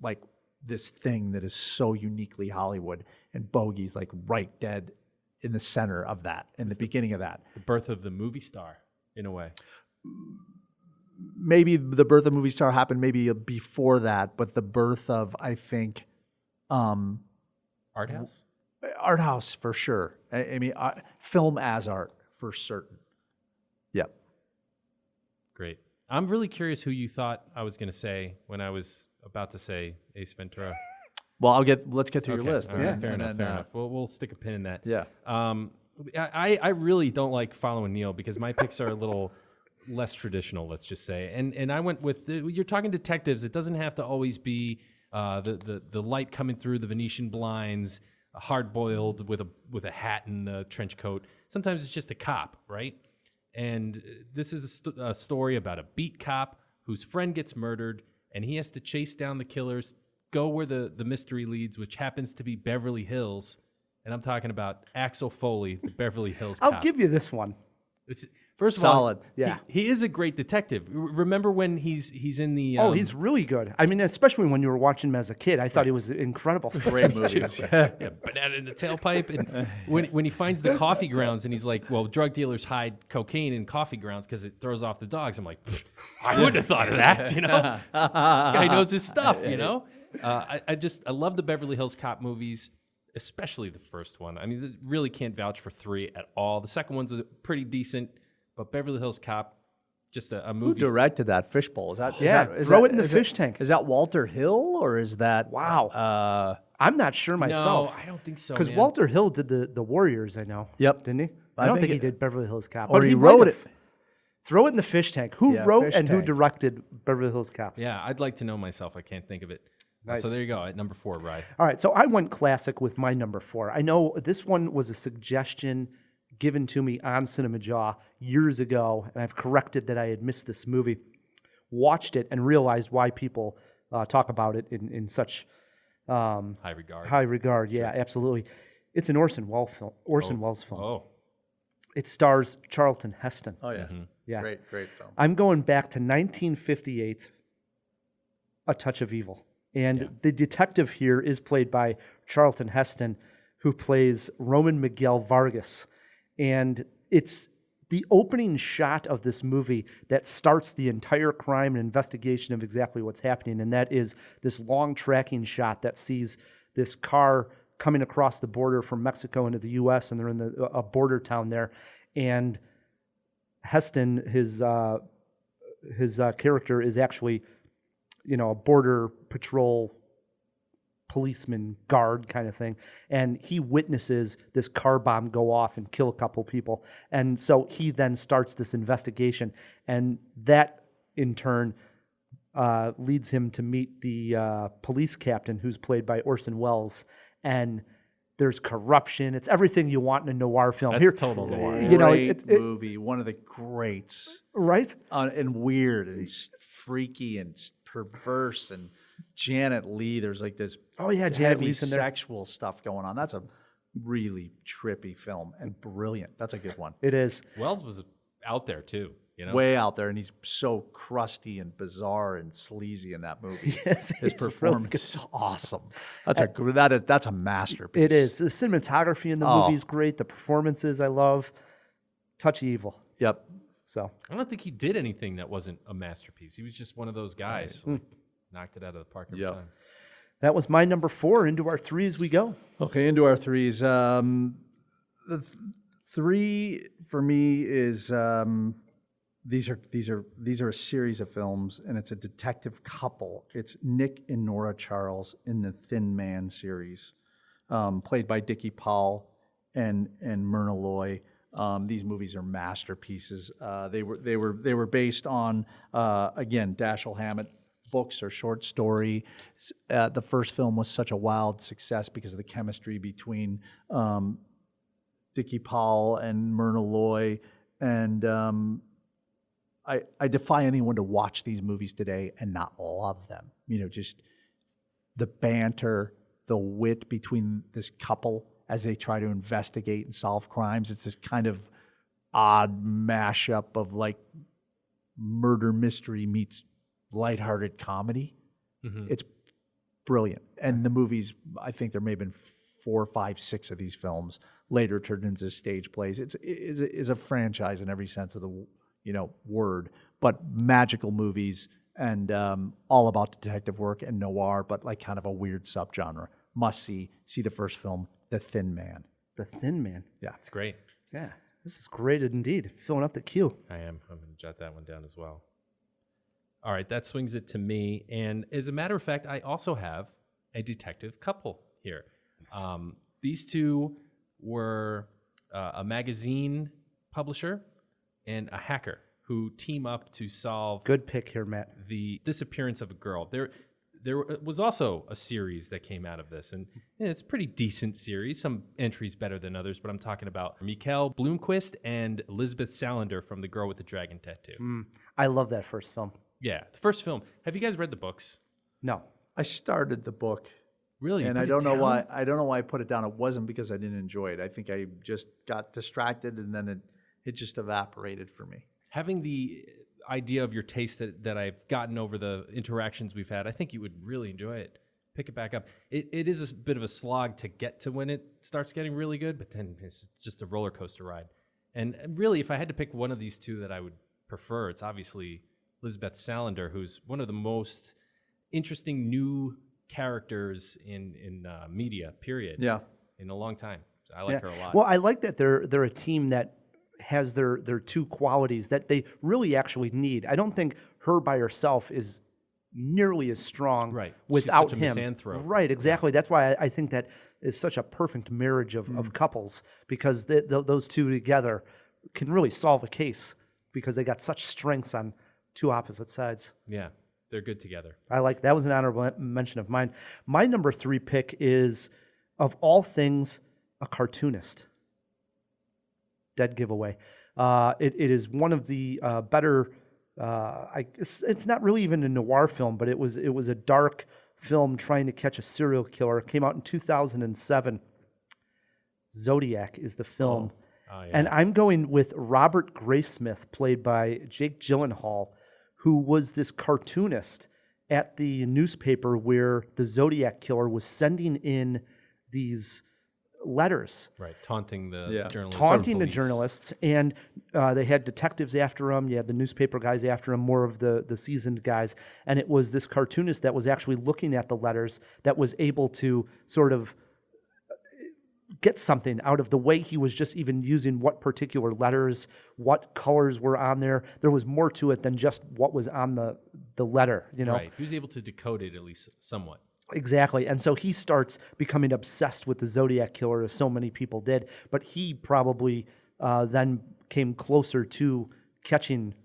like this thing that is so uniquely Hollywood, and Bogey's like right dead in the center of that, in the beginning of that. The birth of the movie star, in a way. Maybe the birth of movie star happened maybe before that, but the birth of, I think, Art house? art house for sure. I mean, film as art for certain. Yep. Great. I'm really curious who you thought I was going to say when I was about to say Ace Ventura. Well, let's get through your list. All right, fair enough. We'll stick a pin in that. Yeah. I really don't like following Neal because my picks are a little less traditional, let's just say. And I went with you're talking detectives. It doesn't have to always be the light coming through the Venetian blinds, hard boiled with a hat and a trench coat. Sometimes it's just a cop, right? And this is a story about a beat cop whose friend gets murdered, and he has to chase down the killers, go where the mystery leads, which happens to be Beverly Hills. And I'm talking about Axel Foley, the Beverly Hills cop. I'll give you this one. It's, first of Solid. all, Yeah. he is a great detective. Remember when he's in the... He's really good. I mean, especially when you were watching him as a kid, I thought he was incredible. Great movies. yeah, banana in the tailpipe. And when he finds the coffee grounds and he's like, well, drug dealers hide cocaine in coffee grounds because it throws off the dogs. I'm like, I wouldn't have thought of that, you know? This guy knows his stuff, you know? I love the Beverly Hills Cop movies, especially the first one. I mean, really can't vouch for 3 at all. The second one's pretty decent, but Beverly Hills Cop, just a movie. Who directed that Fishbowl? Throw it in the fish tank. Is that Walter Hill or is that... Wow. I'm not sure myself. No, I don't think so, Because man. Walter Hill did the Warriors, I know. Yep. Didn't he? I I don't think think he did Beverly Hills Cop. Or but he might wrote have. it. Throw it in the fish tank. Who Yeah, wrote fish and who tank. directed Beverly Hills Cop? Yeah, I'd like to know myself. I can't think of it. Nice. So there you go, at number 4, Rye. All right, so I went classic with my number 4. I know this one was a suggestion given to me on Cinemajaw years ago, and I've corrected that I had missed this movie. Watched it and realized why people talk about it in such High regard. high regard. Yeah, absolutely. It's an Orson Welles film. Oh, It stars Charlton Heston. Oh, yeah. Yeah. Great film. I'm going back to 1958, A Touch of Evil. And the detective here is played by Charlton Heston, who plays Roman Miguel Vargas. And it's the opening shot of this movie that starts the entire crime and investigation of exactly what's happening. And that is this long tracking shot that sees this car coming across the border from Mexico into the U.S., and they're in a border town there. And Heston, his character is actually, a border patrol policeman guard kind of thing, and he witnesses this car bomb go off and kill a couple people, and so he then starts this investigation, and that in turn leads him to meet the police captain, who's played by Orson Welles, and there's corruption. It's everything you want in a noir film. That's total noir. Great movie, one of the greats. Right? And weird and freaky and perverse, and Janet Leigh. There's like this Janet heavy Leigh's in there. sexual stuff going on. That's a really trippy film and brilliant. That's a good one. It is. Wells was out there too. Way out there, and he's so crusty and bizarre and sleazy in that movie. Yes, His he's performance is awesome. That's a masterpiece. It is. The cinematography in the movie is great. The performances I love. Touch of Evil. Yep. So I don't think he did anything that wasn't a masterpiece. He was just one of those guys. Like, knocked it out of the park every time. that was my number 4. Into our 3 as we go. Okay, into our 3s. The 3 for me is these are a series of films, and it's a detective couple. It's Nick and Nora Charles in the Thin Man series, played by Dickie Powell and Myrna Loy. These movies are masterpieces. They were based on again Dashiell Hammett books or short story. The first film was such a wild success because of the chemistry between Dickie Powell and Myrna Loy, and I defy anyone to watch these movies today and not love them. Just the banter, the wit between this couple as they try to investigate and solve crimes. It's this kind of odd mashup of like murder mystery meets lighthearted comedy. Mm-hmm. It's brilliant. And the movies, I think there may have been 4, 5, 6 of these films later turned into stage plays. It's a franchise in every sense of the word, but magical movies and all about detective work and noir, but like kind of a weird subgenre. Must see the first film, The Thin Man. The Thin Man. Yeah. It's great. Yeah, this is great indeed. Filling up the queue. I am. I'm going to jot that one down as well. All right, that swings it to me. And as a matter of fact, I also have a detective couple here. These two were a magazine publisher and a hacker who team up to solve Good pick here, Matt. the disappearance of a girl. There was also a series that came out of this, and it's a pretty decent series. Some entries better than others, but I'm talking about Mikael Blomkvist and Elizabeth Salander from The Girl with the Dragon Tattoo. I love that first film. Yeah, the first film. Have you guys read the books? No. I started the book. Really? And You I put it don't know down? why. I don't know why I put it down. It wasn't because I didn't enjoy it. I think I just got distracted, and then it just evaporated for me. Having the idea of your taste that I've gotten over the interactions we've had, I think you would really enjoy it. Pick it back up. It is a bit of a slog to get to when it starts getting really good, but then it's just a roller coaster ride. And really, if I had to pick one of these two that I would prefer, it's obviously Elizabeth Salander, who's one of the most interesting new characters in media, period. Yeah. In a long time. So I like her a lot. Well, I like that they're a team that has their two qualities that they really actually need. I don't think her by herself is nearly as strong Right. She's without such a him. misanthrope. Right, exactly. That's why I think that is such a perfect marriage of couples, because those two together can really solve a case because they got such strengths on two opposite sides. Yeah, they're good together. I like that. Was an honorable mention of mine. My number 3 pick is, of all things, a cartoonist. Dead giveaway. It is one of the better. It's not really even a noir film, but it was a dark film trying to catch a serial killer. It came out in 2007. Zodiac is the film. Oh, yeah. And I'm going with Robert Graysmith, played by Jake Gyllenhaal, who was this cartoonist at the newspaper where the Zodiac killer was sending in these letters. Right, taunting the journalists. Taunting or the police. journalists, and they had detectives after him. You had the newspaper guys after him, more of the seasoned guys. And it was this cartoonist that was actually looking at the letters that was able to sort of get something out of the way he was just even using what particular letters, what colors were on there. There was more to it than just what was on the letter, you know? Right, he was able to decode it at least somewhat. Exactly. And so he starts becoming obsessed with the Zodiac killer, as so many people did. But he probably then came closer to catching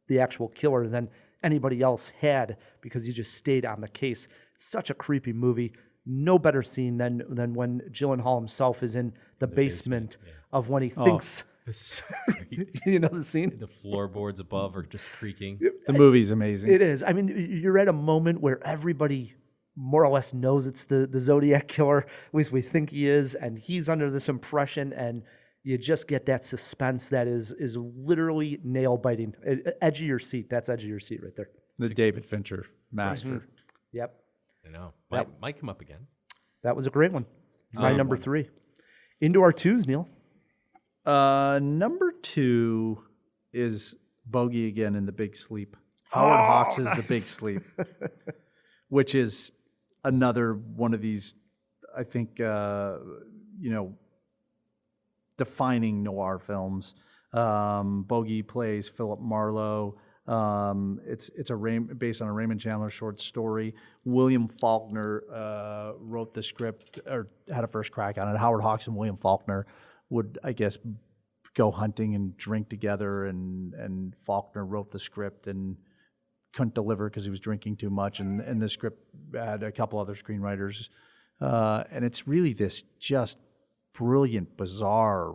the actual killer than anybody else had, because he just stayed on the case. Such a creepy movie. No better scene than when Gyllenhaal himself is in the basement of when he thinks. It's so creepy. You know the scene? The floorboards above are just creaking. The movie's amazing. It is. I mean, you're at a moment where everybody more or less knows it's the Zodiac killer. At least we think he is, and he's under this impression, and you just get that suspense that is literally nail biting, edge of your seat. That's edge of your seat right there. The David Fincher master. Yep, I know. Yep. Might come up again. that was a great one. My number 3. Into our 2s, Neal. Number 2 is Bogey again in The Big Sleep. Howard Hawks is The Big Sleep, which is another one of these, I think, defining noir films. Bogey plays Philip Marlowe. It's based on a Raymond Chandler short story. William Faulkner wrote the script, or had a first crack on it. Howard Hawks and William Faulkner would, I guess, go hunting and drink together, and Faulkner wrote the script and couldn't deliver because he was drinking too much, and the script had a couple other screenwriters, and it's really this just brilliant, bizarre,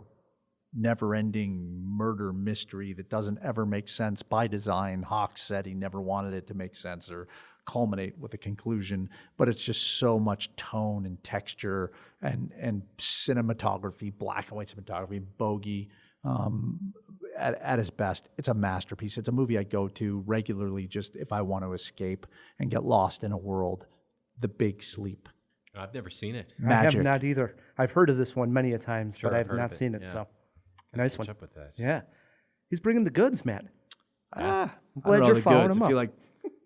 never-ending murder mystery that doesn't ever make sense by design. Hawks said he never wanted it to make sense or culminate with a conclusion, but it's just so much tone and texture and cinematography, black and white cinematography. Bogey, at his best, it's a masterpiece. It's a movie I go to regularly just if I want to escape and get lost in a world. The Big Sleep. I've never seen it. I Magic. have not either. I've heard of this one many a times, Sure, but I I've have heard not of it, seen it. yeah. So, a nice Catch one. up with this. Yeah, he's bringing the goods, Matt. I'm I don't glad know, you're the following goods. him If up.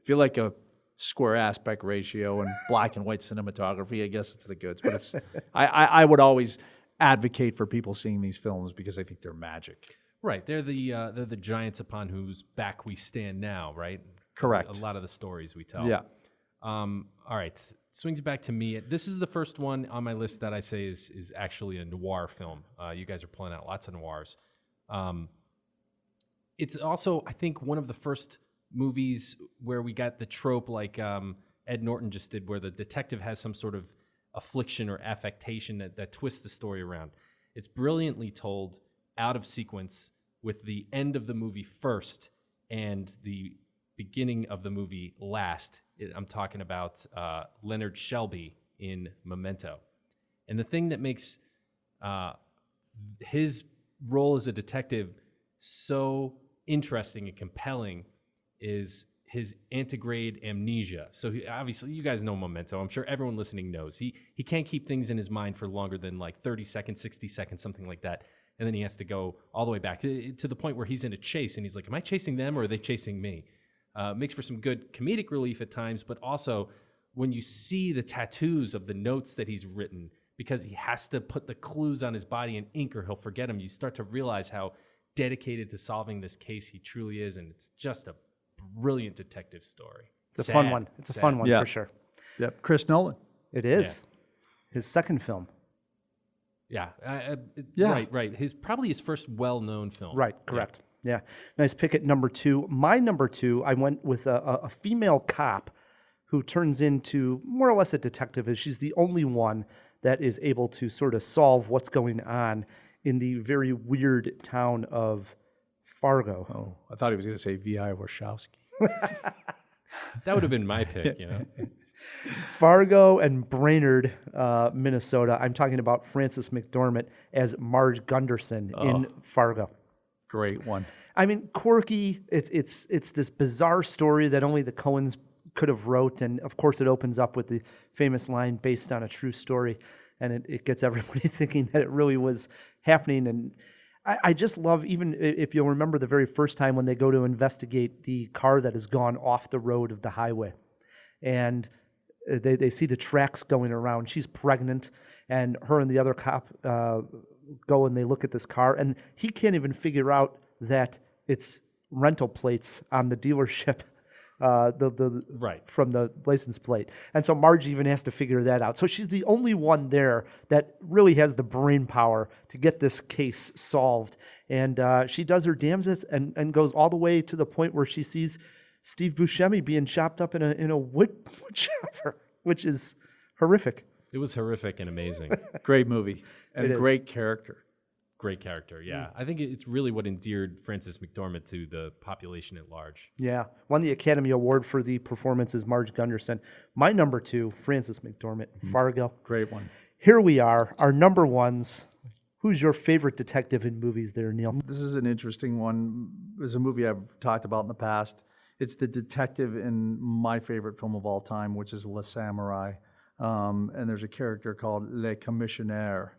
you like a square aspect ratio and black and white cinematography, I guess it's the goods. But it's I would always advocate for people seeing these films because I think they're magic. Right, they're the giants upon whose back we stand now, right? Correct. A lot of the stories we tell. Yeah. All right, swings back to me. This is the first one on my list that I say is actually a noir film. You guys are pulling out lots of noirs. It's also, I think, one of the first movies where we got the trope like Ed Norton just did, where the detective has some sort of affliction or affectation that twists the story around. It's brilliantly told, out of sequence, with the end of the movie first and the beginning of the movie last. I'm talking about Leonard Shelby in Memento. And the thing that makes his role as a detective so interesting and compelling is his antegrade amnesia. So obviously, you guys know Memento. I'm sure everyone listening knows. He can't keep things in his mind for longer than like 30 seconds, 60 seconds, something like that. And then he has to go all the way back to the point where he's in a chase and he's like, am I chasing them or are they chasing me? Makes for some good comedic relief at times, but also when you see the tattoos of the notes that he's written, because he has to put the clues on his body in ink or he'll forget them, you start to realize how dedicated to solving this case he truly is, and it's just a brilliant detective story. It's a fun one. It's a fun one for sure. Yep. Chris Nolan. It is. His second film. Yeah. Yeah. Right. Probably his first well-known film. Right, correct. Yeah. Nice pick at number 2. My number 2, I went with a female cop who turns into more or less a detective, as she's the only one that is able to sort of solve what's going on in the very weird town of Fargo. Oh, I thought he was going to say V.I. Warshawski. That would have been my pick, you know. Fargo and Brainerd, Minnesota. I'm talking about Frances McDormand as Marge Gunderson in Fargo. Great one. I mean, quirky. It's this bizarre story that only the Coens could have wrote, and of course, it opens up with the famous line "based on a true story," and it gets everybody thinking that it really was happening. And I just love, even if you'll remember the very first time when they go to investigate the car that has gone off the road of the highway, and they see the tracks going around. She's pregnant, and her and the other cop go and they look at this car, and he can't even figure out that it's rental plates on the dealership, from the license plate. And so Marge even has to figure that out. So she's the only one there that really has the brain power to get this case solved. And she does her damnedest and goes all the way to the point where she sees Steve Buscemi being chopped up in a wood chopper, which is horrific. It was horrific and amazing. Great movie and great character. Great character, yeah. I think it's really what endeared Frances McDormand to the population at large. Yeah. Won the Academy Award for the performance as Marge Gunderson. My number 2, Frances McDormand, Fargo. Great one. Here we are, our number ones. Who's your favorite detective in movies there, Neal? This is an interesting one. It's a movie I've talked about in the past. It's the detective in my favorite film of all time, which is Le Samurai. And there's a character called Le Commissionaire.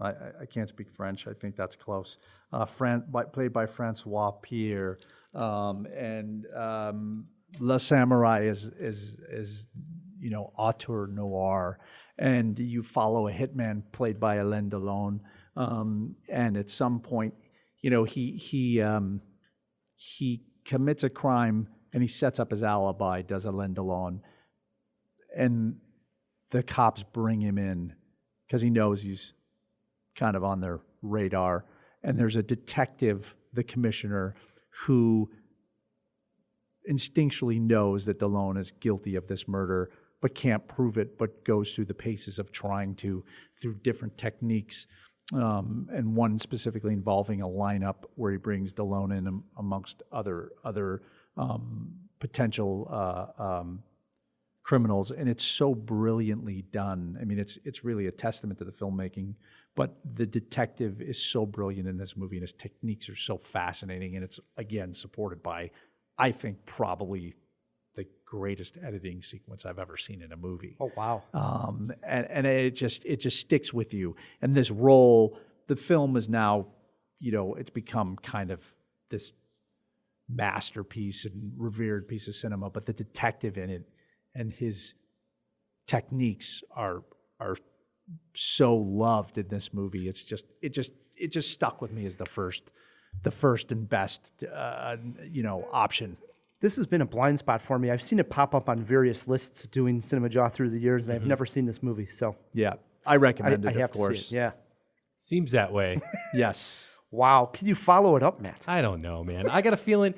I can't speak French. I think that's close. Played by Francois Pierre. And Le Samurai is auteur noir. And you follow a hitman played by Alain Delon. And at some point, he commits a crime and he sets up his alibi, does Alain Delon. And the cops bring him in because he knows he's kind of on their radar. And there's a detective, the commissioner, who instinctually knows that Delon is guilty of this murder, but can't prove it, but goes through the paces of trying to, through different techniques, and one specifically involving a lineup where he brings Delon in amongst other potential criminals, and it's so brilliantly done. I mean, it's really a testament to the filmmaking, but the detective is so brilliant in this movie, and his techniques are so fascinating, and it's, again, supported by, I think, probably the greatest editing sequence I've ever seen in a movie. Oh, wow. And it just sticks with you. And this role, the film is now, it's become kind of this masterpiece and revered piece of cinema, but the detective in it and his techniques are so loved in this movie. It just stuck with me as the first and best option. This has been a blind spot for me. I've seen it pop up on various lists doing Cinemajaw through the years, and I've never seen this movie. So Yeah, I recommend I it, have of course. to see it. Yeah. Seems that way. Yes. Wow. Can you follow it up, Matt? I don't know, man. I got a feeling.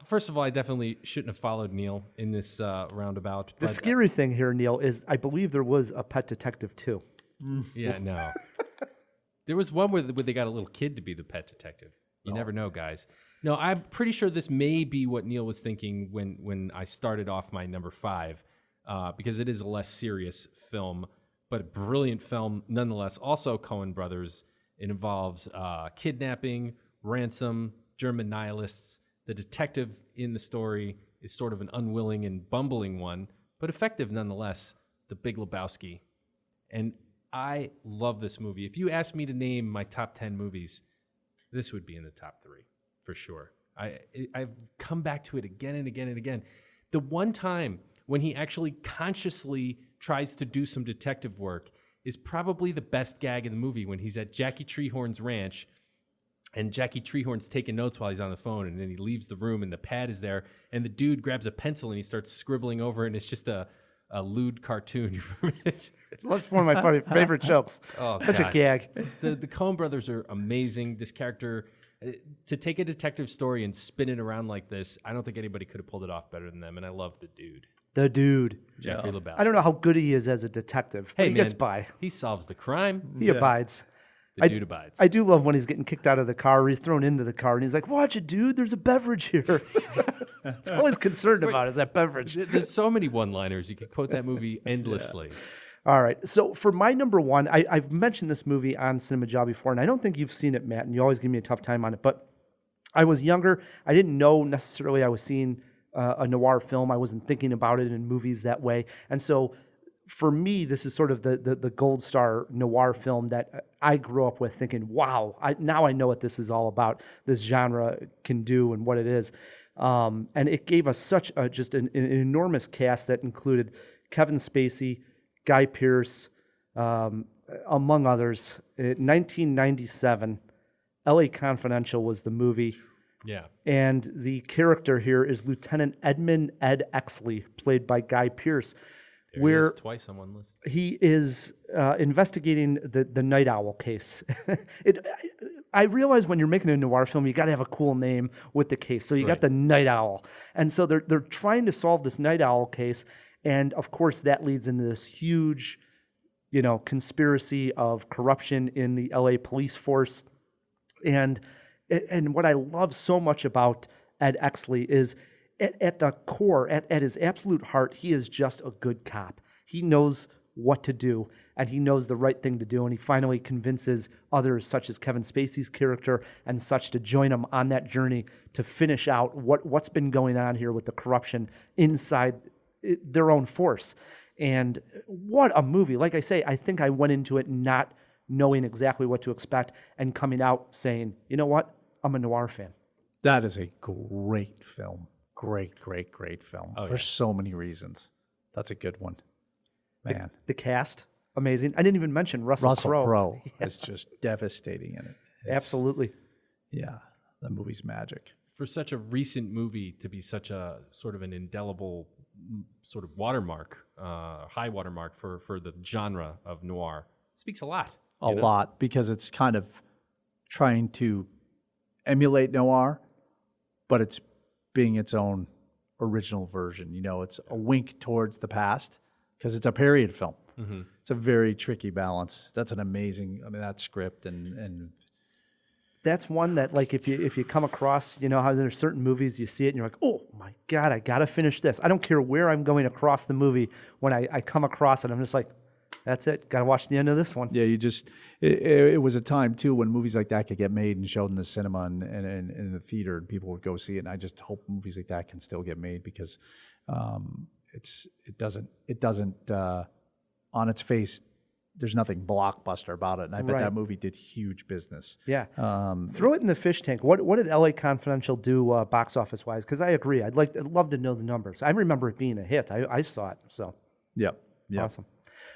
First of all, I definitely shouldn't have followed Neal in this roundabout. The but, scary thing here, Neal, is I believe there was a Pet Detective too. Yeah, no. There was one where they got a little kid to be the pet detective. You never know, guys. No, I'm pretty sure this may be what Neal was thinking when I started off my number 5, because it is a less serious film, but a brilliant film nonetheless. Also, Coen Brothers. It involves kidnapping, ransom, German nihilists. The detective in the story is sort of an unwilling and bumbling one, but effective nonetheless. The Big Lebowski. And I love this movie. If you asked me to name my top 10 movies, this would be in the top 3 for sure. I've come back to it again and again and again. The one time when he actually consciously tries to do some detective work is probably the best gag in the movie, when he's at Jackie Treehorn's ranch and Jackie Treehorn's taking notes while he's on the phone, and then he leaves the room and the pad is there, and the dude grabs a pencil and he starts scribbling over it, and it's just a lewd cartoon. You remember this? That's one of my favorite jokes. Oh, Such God. a gag. The Coen Brothers are amazing. This character, to take a detective story and spin it around like this, I don't think anybody could have pulled it off better than them. And I love the dude, The dude. Jeffrey Lebowski. I don't know how good he is as a detective, but Hey, he man, gets by. He solves the crime. He abides. The dude abides. I do love when he's getting kicked out of the car, or he's thrown into the car, and he's like, "Watch it, dude. There's a beverage here." It's always concerned about is that beverage. There's so many one-liners. You could quote that movie endlessly. All right. So for my number 1, I've mentioned this movie on Cinemajaw before, and I don't think you've seen it, Matt, and you always give me a tough time on it. But I was younger. I didn't know necessarily I was seeing a noir film. I wasn't thinking about it in movies that way. And so for me, this is sort of the gold star noir film that I grew up with, thinking, wow, now I know what this is all about, this genre can do and what it is. And it gave us such just an enormous cast that included Kevin Spacey, Guy Pearce, among others. In 1997, L.A. Confidential was the movie. Yeah. And the character here is Lieutenant Edmund Ed Exley, played by Guy Pearce. There where he is, twice on one list. he is investigating the Night Owl case. I realize when you're making a noir film, you got to have a cool name with the case. So you got the Night Owl, and so they're trying to solve this Night Owl case, and of course that leads into this huge, conspiracy of corruption in the LA police force, and what I love so much about Ed Exley is, at the core, at his absolute heart, he is just a good cop. He knows what to do, and he knows the right thing to do, and he finally convinces others, such as Kevin Spacey's character and such, to join him on that journey to finish out what's been going on here with the corruption inside their own force. And what a movie. Like I say, I think I went into it not knowing exactly what to expect and coming out saying, you know what? I'm a noir fan. That is a great film. Great film for so many reasons. That's a good one. Man. The cast, amazing. I didn't even mention Russell Crowe is just devastating in it. Absolutely. Yeah, the movie's magic. For such a recent movie to be such a sort of an indelible sort of watermark, high watermark for the genre of noir, speaks a lot. A lot, because it's kind of trying to emulate noir, but it's being its own original version. It's a wink towards the past because it's a period film. Mm-hmm. It's a very tricky balance. That's an amazing, that script and that's one that, like, if you come across, how there's certain movies you see it and you're like, oh my God, I got to finish this. I don't care where I'm going across the movie. When I come across it, I'm just like, that's it. Got to watch the end of this one. Yeah, it was a time, too, when movies like that could get made and showed in the cinema and in the theater, and people would go see it. And I just hope movies like that can still get made, because it doesn't on its face, there's nothing blockbuster about it. And I bet that movie did huge business. Yeah. Throw it in the fish tank. What did L.A. Confidential do box office-wise? Because I agree. I'd love to know the numbers. I remember it being a hit. I saw it. So. Yep. Awesome.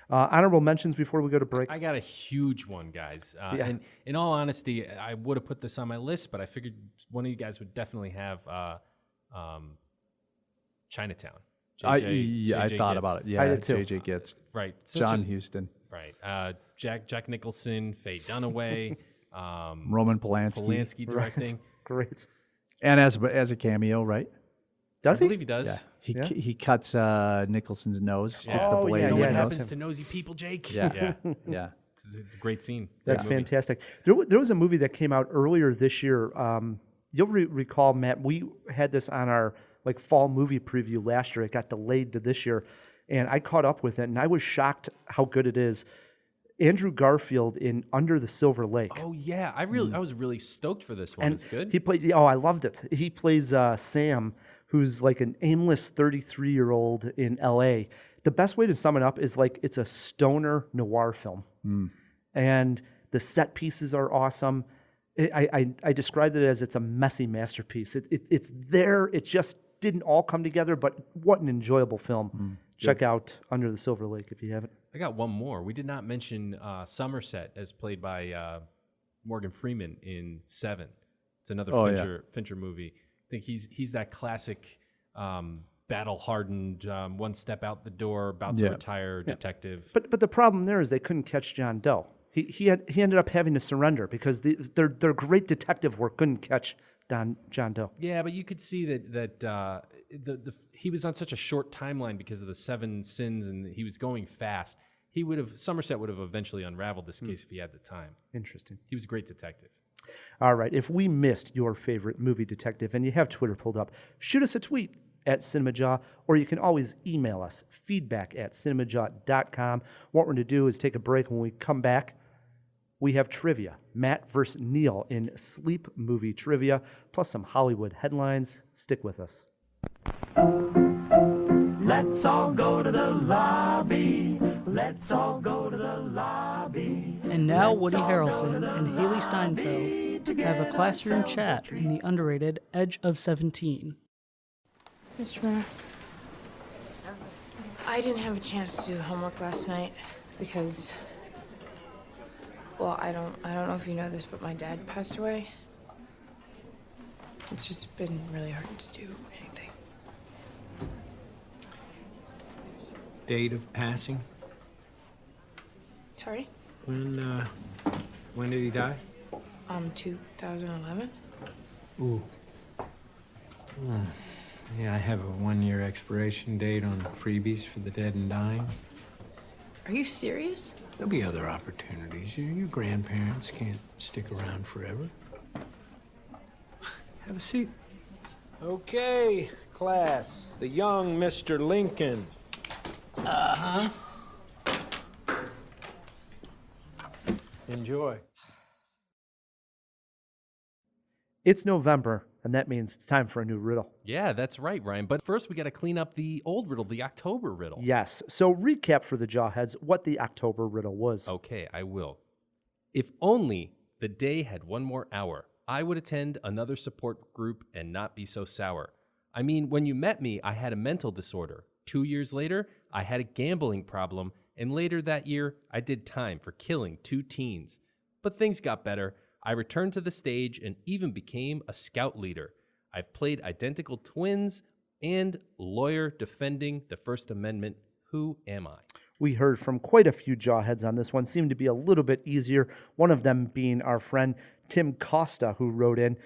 Honorable mentions before we go to break. I got a huge one, guys. And in all honesty, I would have put this on my list, but I figured one of you guys would definitely have Chinatown. I JJ thought gets- about it. Yeah, I did too. JJ gets Right. John Huston, Right. Jack Nicholson, Faye Dunaway, Roman Polanski, Polanski directing. Great. and as a cameo, right? Does I he? believe he does. He cuts Nicholson's nose, sticks the Oh, blade yeah, in You know his what yeah, nose. happens to nosy people, Jake? Yeah. Yeah. Yeah. It's a great scene. That's Great movie. fantastic. There was a movie that came out earlier this year. You'll recall, Matt, we had this on our fall movie preview last year. It got delayed to this year, and I caught up with it, and I was shocked how good it is. Andrew Garfield in Under the Silver Lake. Oh yeah, I was really stoked for this one. And It's good. He plays. Oh, I loved it. He plays Sam, who's like an aimless 33-year-old in L.A. The best way to sum it up is it's a stoner noir film, and the set pieces are awesome. I described it as it's a messy masterpiece. It's there. It just didn't all come together, but what an enjoyable film. Check out Under the Silver Lake if you haven't. I got one more. We did not mention Somerset, as played by Morgan Freeman in Seven. It's another Fincher movie. I think he's that classic battle-hardened, one step out the door, about to retire detective. But the problem there is they couldn't catch John Doe. He ended up having to surrender because their great detective work couldn't catch John Doe. Yeah, but you could see that he was on such a short timeline because of the 7 sins, and he was going fast. Somerset would have eventually unraveled this case if he had the time. Interesting. He was a great detective. All right. If we missed your favorite movie detective and you have Twitter pulled up, shoot us a tweet at Cinemajaw, or you can always email us, feedback@cinemajaw.com. What we're going to do is take a break. When we come back, we have trivia. Matt versus Neal in sleep movie trivia, plus some Hollywood headlines. Stick with us. Let's all go to the lobby. Let's all go to the lobby. And now Woody Harrelson and Haley Steinfeld have a classroom chat in the underrated Edge of 17. Mr. Mayor, I didn't have a chance to do homework last night because, well, I don't know if you know this, but my dad passed away. It's just been really hard to do anything. Date of passing? Sorry? When did he die? 2011. Ooh. Yeah, I have a 1-year expiration date on freebies for the dead and dying. Are you serious? There'll be other opportunities. Your grandparents can't stick around forever. Have a seat. Okay, class. The young Mr. Lincoln. Uh-huh. Enjoy. It's November, and that means it's time for a new riddle. Yeah, that's right, Ryan. But first, we got to clean up the old riddle, the October riddle. Yes. So recap for the Jawheads what the October riddle was. Okay, I will. If only the day had one more hour, I would attend another support group and not be so sour. I mean, when you met me, I had a mental disorder. 2 years later, I had a gambling problem. And later that year, I did time for killing 2 teens. But things got better. I returned to the stage and even became a scout leader. I've played identical twins and lawyer defending the First Amendment. Who am I? We heard from quite a few Jawheads on this one. Seemed to be a little bit easier. One of them being our friend Tim Costa, who wrote in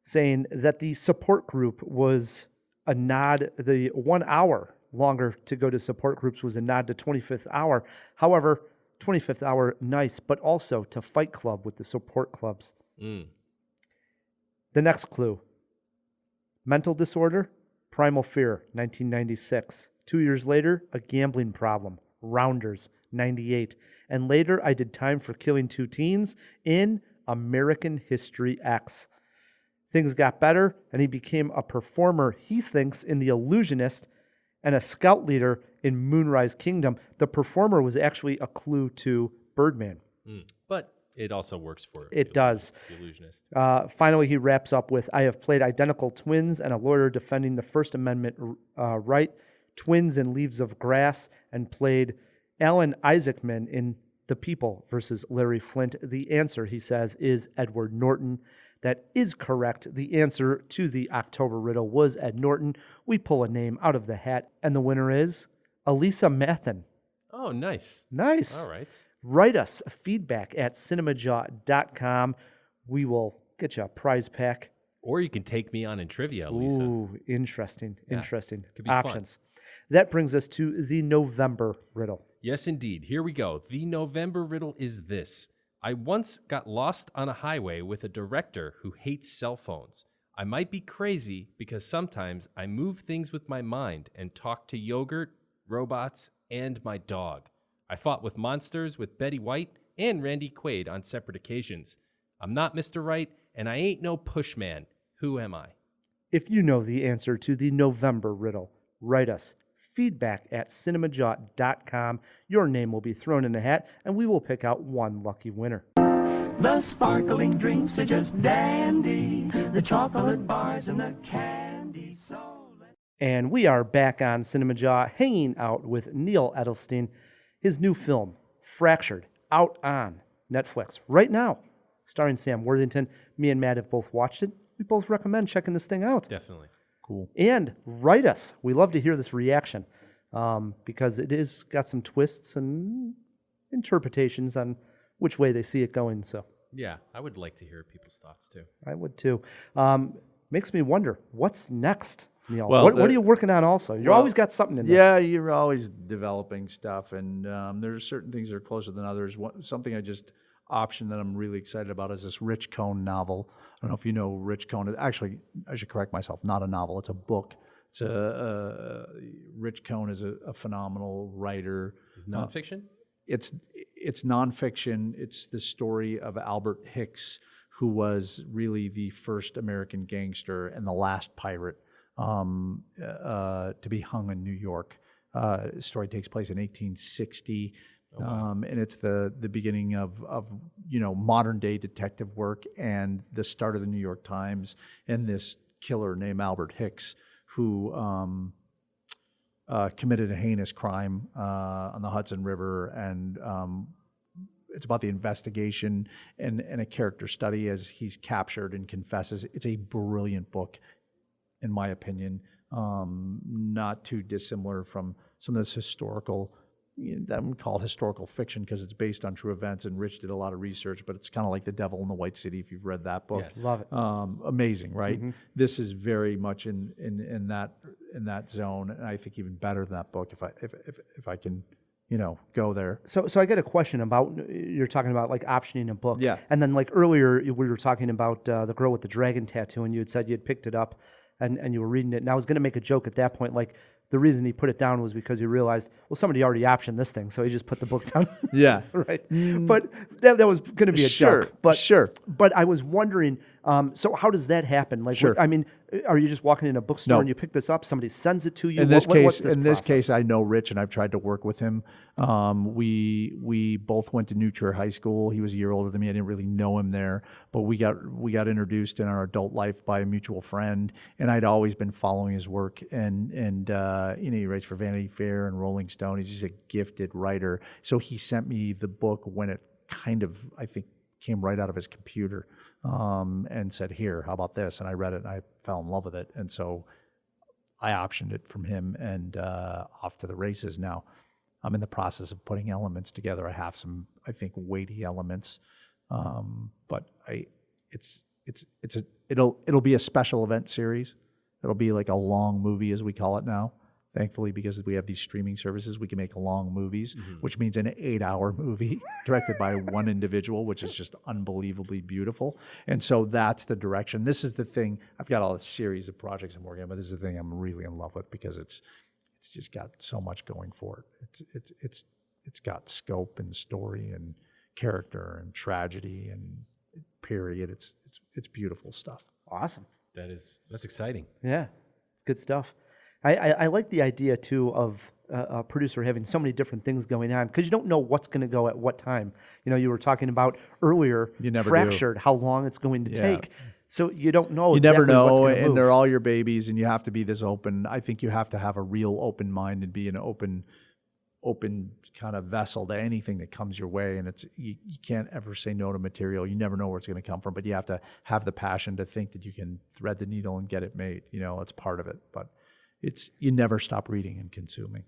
saying that the support group was a nod, the 1 hour longer to go to support groups was a nod to 25th Hour. However, 25th Hour, nice, but also to Fight Club with the support clubs. The next clue, mental disorder, Primal Fear, 1996. 2 years later, a gambling problem, Rounders, 98. And later, I did time for killing 2 teens in American History X. Things got better, and he became a performer, he thinks, in The Illusionist, and a scout leader in Moonrise Kingdom. The performer was actually a clue to Birdman. But it also works for It does. The Illusionist. Finally, he wraps up with, I have played identical twins and a lawyer defending the First Amendment right, twins in Leaves of Grass, and played Alan Isaacman in The People versus Larry Flint. The answer, he says, is Edward Norton. That is correct. The answer to the October riddle was Ed Norton. we pull a name out of the hat, and the winner is Elisa Mathen. Oh, nice. Nice. All right. Write us feedback at cinemajaw.com. We will get you a prize pack. Or you can take me on in trivia, Lisa. Ooh, interesting. Interesting. Could be options. That brings us to the November riddle. Yes, indeed. Here we go. The November riddle is this. I once got lost on a highway with a director who hates cell phones. I might be crazy because sometimes I move things with my mind and talk to yogurt, robots, and my dog. I fought with monsters with Betty White and Randy Quaid on separate occasions. I'm not Mr. Right, and I ain't no pushman. Who am I? If you know the answer to the November riddle, write us feedback at cinemajaw.com. Your name will be thrown in a hat, and we will pick out one lucky winner. The sparkling drinks are just dandy. The chocolate bars and the candy. And we are back on Cinemajaw, hanging out with Neal Edelstein. His new film, Fractured, out on Netflix right now, starring Sam Worthington. Me and Matt have both watched it. We both recommend checking this thing out. Definitely. Cool. And write us. We love to hear this reaction because it is got some twists and interpretations on which way they see it going. So Yeah, I would like to hear people's thoughts too. I would too. Makes me wonder, what's next, Neal? Well, what are you working on also? You always got something in there. Yeah, you're always developing stuff, and there's certain things that are closer than others. Something I just optioned that I'm really excited about is this Rich Cohn novel. I don't know if you know Rich Cohn. Actually, I should correct myself. Not a novel. It's a book. It's Rich Cohn is a phenomenal writer. Is nonfiction? It's nonfiction. It's the story of Albert Hicks, who was really the first American gangster and the last pirate to be hung in New York. The story takes place in 1860. Oh, wow. And it's the beginning of modern day detective work and the start of the New York Times and this killer named Albert Hicks who committed a heinous crime on the Hudson River, and it's about the investigation and a character study as he's captured and confesses. It's a brilliant book, in my opinion, not too dissimilar from some of this historical. That we call historical fiction because it's based on true events, and Rich did a lot of research, but it's kind of like The Devil in the White City, if you've read that book. Yes. Love it. Amazing, right? Mm-hmm. This is very much in that zone, and I think even better than that book if I can go there. So I get a question about, you're talking about like optioning a book. Yeah. And then like earlier we were talking about the girl with the dragon tattoo, and you had said you had picked it up and you were reading it, and I was going to make a joke at that point, like, the reason he put it down was because he realized, well, somebody already optioned this thing, so he just put the book down. Yeah. Right. But that was going to be a joke. But, sure. But I was wondering, so how does that happen? Like, sure. I mean, are you just walking in a bookstore and you pick this up, somebody sends it to you? In this what's case, I know Rich, and I've tried to work with him. We both went to New Trier High School. He was a year older than me. I didn't really know him there, but we got introduced in our adult life by a mutual friend, and I'd always been following his work. And he writes for Vanity Fair and Rolling Stone. He's just a gifted writer. So he sent me the book when it kind of, I think, came right out of his computer, and said, "Here, how about this?" And I read it, and I fell in love with it. And so I optioned it from him, and off to the races. Now I'm in the process of putting elements together. I have some, I think, weighty elements, but it'll be a special event series. It'll be like a long movie, as we call it now. Thankfully, because we have these streaming services, we can make long movies, which means an 8-hour movie directed by one individual, which is just unbelievably beautiful. And so that's the direction. This is the thing. I've got all a series of projects I'm working on, but this is the thing I'm really in love with because it's just got so much going for it. It's got scope and story and character and tragedy and period. It's beautiful stuff. Awesome. That's exciting. Yeah, it's good stuff. I like the idea, too, of a producer having so many different things going on because you don't know what's going to go at what time. You were talking about earlier, Fractured, how long it's going to take. So you don't know exactly never know, what's going to and move. they're all your babies, and you have to be this open. I think you have to have a real open mind and be an open kind of vessel to anything that comes your way. And you can't ever say no to material. You never know where it's going to come from, but you have to have the passion to think that you can thread the needle and get it made. That's part of it. But you never stop reading and consuming.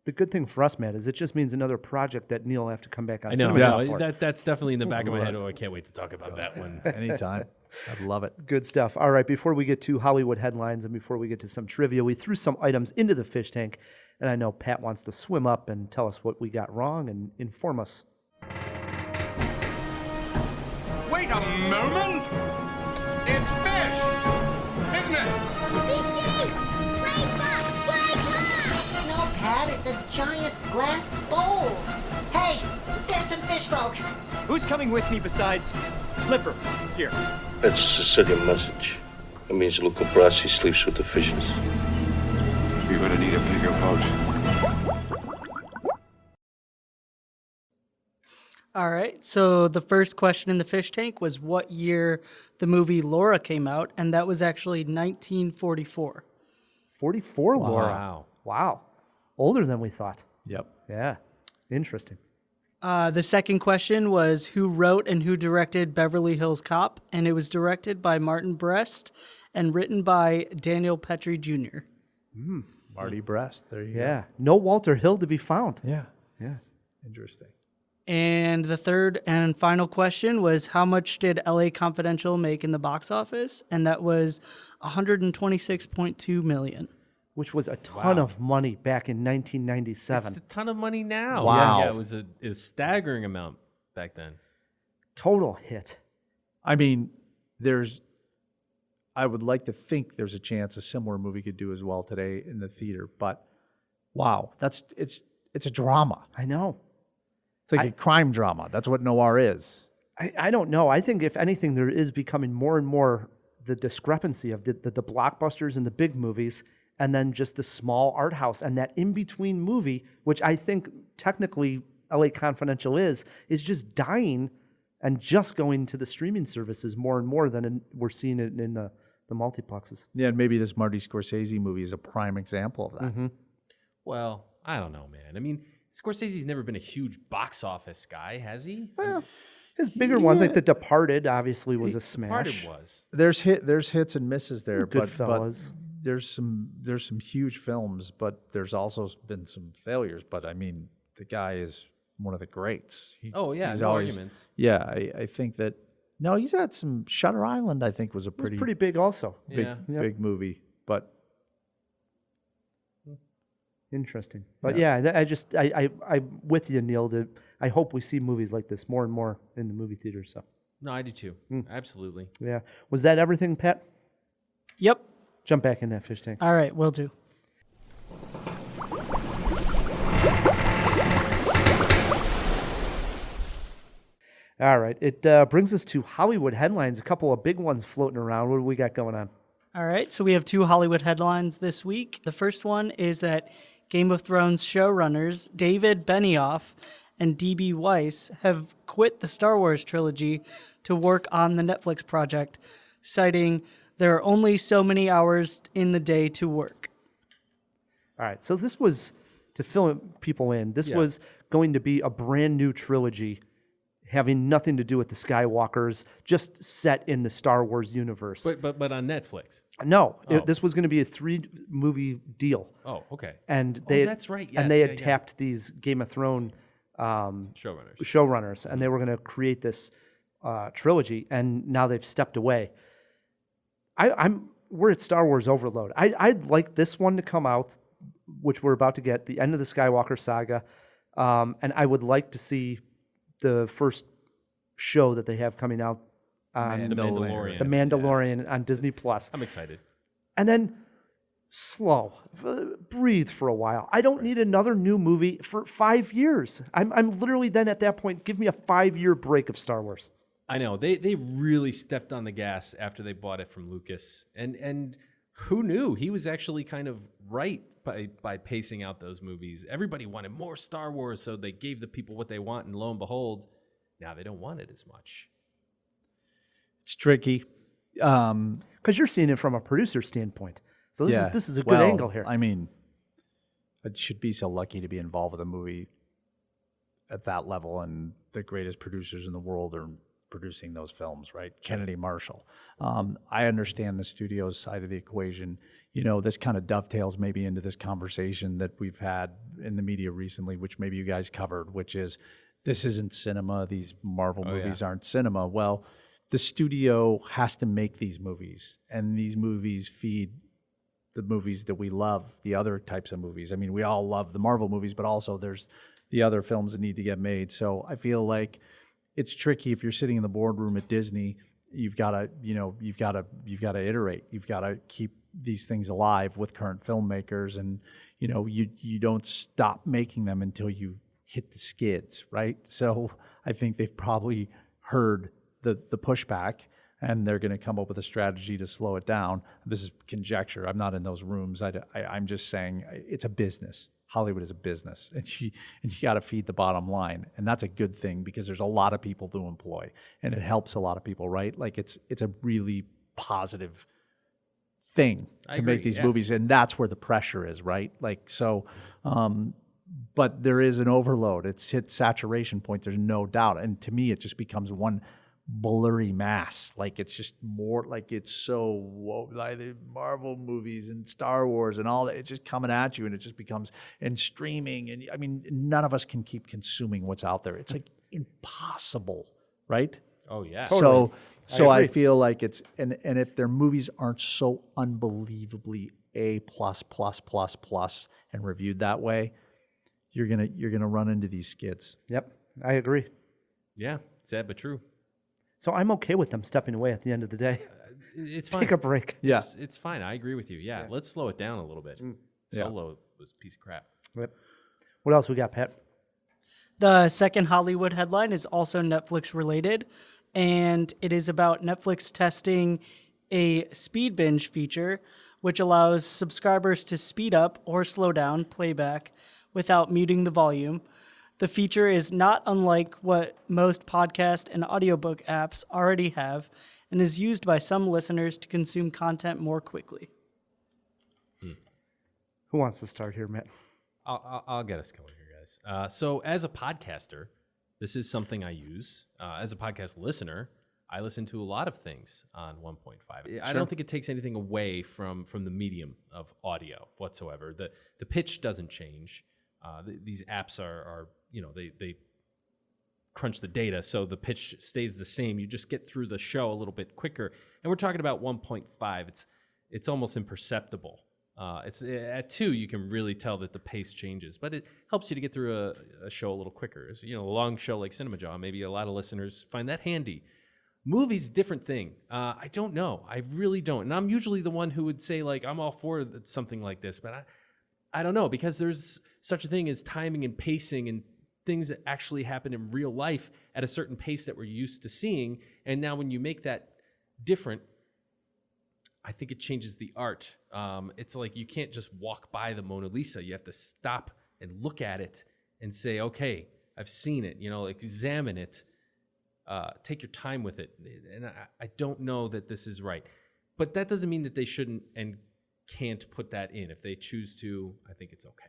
The good thing for us, Matt, is it just means another project that Neal will have to come back on. I know. Cinemajaw for. That's definitely in the back of my head. Oh, I can't wait to talk about that one. Anytime. I'd love it. Good stuff. All right, before we get to Hollywood headlines and before we get to some trivia, we threw some items into the fish tank, and I know Pat wants to swim up and tell us what we got wrong and inform us. Wait a moment! It's fish! Isn't it? DC! Wake up! Wake up! No, Pat, it's a giant glass bowl. Hey, get some fish folk. Who's coming with me besides Flipper? Here. That's a Sicilian message. It means Luca Brasi sleeps with the fishes. You're gonna need a bigger boat. All right. So the first question in the fish tank was what year the movie Laura came out, and that was actually 1944. 44, Wow. Laura. Wow. Older than we thought. Yep. Yeah. Interesting. The second question was who wrote and who directed Beverly Hills Cop, and it was directed by Martin Brest and written by Daniel Petrie Jr. Marty Brest. There you go. Yeah. No Walter Hill to be found. Yeah. Yeah. Interesting. And the third and final question was how much did LA Confidential make in the box office? And that was $126.2 million. Which was a ton of money back in 1997. It's a ton of money now. Wow. Yeah, it was a staggering amount back then. Total hit. I mean, I would like to think there's a chance a similar movie could do as well today in the theater, but wow, it's a drama. I know. It's like a crime drama. That's what noir is. I don't know. I think if anything, there is becoming more and more the discrepancy of the blockbusters and the big movies, and then just the small art house and that in-between movie, which I think technically LA Confidential is just dying and just going to the streaming services more and more than we're seeing it in the multiplexes. Yeah, and maybe this Marty Scorsese movie is a prime example of that. Mm-hmm. Well, I don't know, man. I mean, Scorsese's never been a huge box office guy, has he? Well, his bigger ones, like The Departed, obviously was a smash. Departed was. There's hits and misses there, but Goodfellas. there's some huge films, but there's also been some failures. But I mean, the guy is one of the greats. No arguments. Yeah, I think that. No, he's had some. Shutter Island, I think, was a pretty big also. Big movie, but. Interesting. But I'm with you, Neal. I hope we see movies like this more and more in the movie theater. So. No, I do too. Absolutely. Yeah. Was that everything, Pat? Yep. Jump back in that fish tank. All right, will do. All right. It brings us to Hollywood headlines. A couple of big ones floating around. What do we got going on? All right, so we have two Hollywood headlines this week. The first one is that Game of Thrones showrunners David Benioff and D.B. Weiss have quit the Star Wars trilogy to work on the Netflix project, citing there are only so many hours in the day to work. All right, so this was, to fill people in, this was going to be a brand new trilogy having nothing to do with the Skywalkers, just set in the Star Wars universe. But on Netflix? No, this was going to be a 3-movie deal. Oh, okay. And that's right. Yes, and they had tapped these Game of Thrones showrunners, and they were going to create this trilogy, and now they've stepped away. We're at Star Wars overload. I'd like this one to come out, which we're about to get, the end of the Skywalker saga, and I would like to see the first show that they have coming out on The Mandalorian. The Mandalorian on Disney Plus. I'm excited. And then breathe for a while. I don't need another new movie for 5 years. I'm literally then at that point, give me a 5-year break of Star Wars. I know. They really stepped on the gas after they bought it from Lucas. And who knew? He was actually kind of right by pacing out those movies. Everybody wanted more Star Wars, so they gave the people what they want, and lo and behold, now they don't want it as much. It's tricky. Because you're seeing it from a producer standpoint. So this is a good angle here. I mean, I should be so lucky to be involved with a movie at that level, and the greatest producers in the world are producing those films, right? Kennedy Marshall. I understand the studio's side of the equation. You know, this kind of dovetails maybe into this conversation that we've had in the media recently, which maybe you guys covered, which is this isn't cinema. These Marvel movies aren't cinema. Well, the studio has to make these movies, and these movies feed the movies that we love, the other types of movies. I mean, we all love the Marvel movies, but also there's the other films that need to get made. So I feel like it's tricky if you're sitting in the boardroom at Disney. You've got to iterate. You've got to keep these things alive with current filmmakers, and you don't stop making them until you hit the skids, right? So I think they've probably heard the pushback, and they're going to come up with a strategy to slow it down. This is conjecture. I'm not in those rooms. I'm just saying it's a business. Hollywood is a business, and you got to feed the bottom line, and that's a good thing because there's a lot of people to employ, and it helps a lot of people, right? Like it's a really positive thing to make these movies, and that's where the pressure is, right? Like so. But there is an overload. It's hit saturation point. There's no doubt, and to me, it just becomes one blurry mass. Like it's just more like it's so like the Marvel movies and Star Wars and all that. It's just coming at you, and it just becomes and streaming. And I mean, none of us can keep consuming what's out there. It's like impossible, right? Oh yeah. Totally. So I feel like it's and if their movies aren't so unbelievably A+++ and reviewed that way, you're gonna run into these skids. Yep, I agree. Yeah, sad but true. So I'm okay with them stepping away at the end of the day. It's fine. Take a break. Yeah, it's fine. I agree with you. Yeah, let's slow it down a little bit. Solo was a piece of crap. Yep. What else we got, Pat? The second Hollywood headline is also Netflix related, and it is about Netflix testing a speed binge feature, which allows subscribers to speed up or slow down playback without muting the volume. The feature is not unlike what most podcast and audiobook apps already have and is used by some listeners to consume content more quickly. Who wants to start here, Matt? I'll get us going here, guys. So as a podcaster, this is something I use. As a podcast listener, I listen to a lot of things on 1.5. I don't think it takes anything away from the medium of audio whatsoever. The pitch doesn't change. These apps are they crunch the data, so the pitch stays the same. You just get through the show a little bit quicker. And we're talking about 1.5. It's almost imperceptible. It's at 2, you can really tell that the pace changes, but it helps you to get through a show a little quicker. A long show like Cinemajaw, maybe a lot of listeners find that handy. Movies, different thing. I don't know. I really don't. And I'm usually the one who would say, like, I'm all for something like this, but I don't know, because there's such a thing as timing and pacing and things that actually happen in real life at a certain pace that we're used to seeing. And now when you make that different, I think it changes the art. It's like you can't just walk by the Mona Lisa. You have to stop and look at it and say, okay, I've seen it, examine it, take your time with it. And I don't know that this is right. But that doesn't mean that they shouldn't and can't put that in. If they choose to, I think it's okay.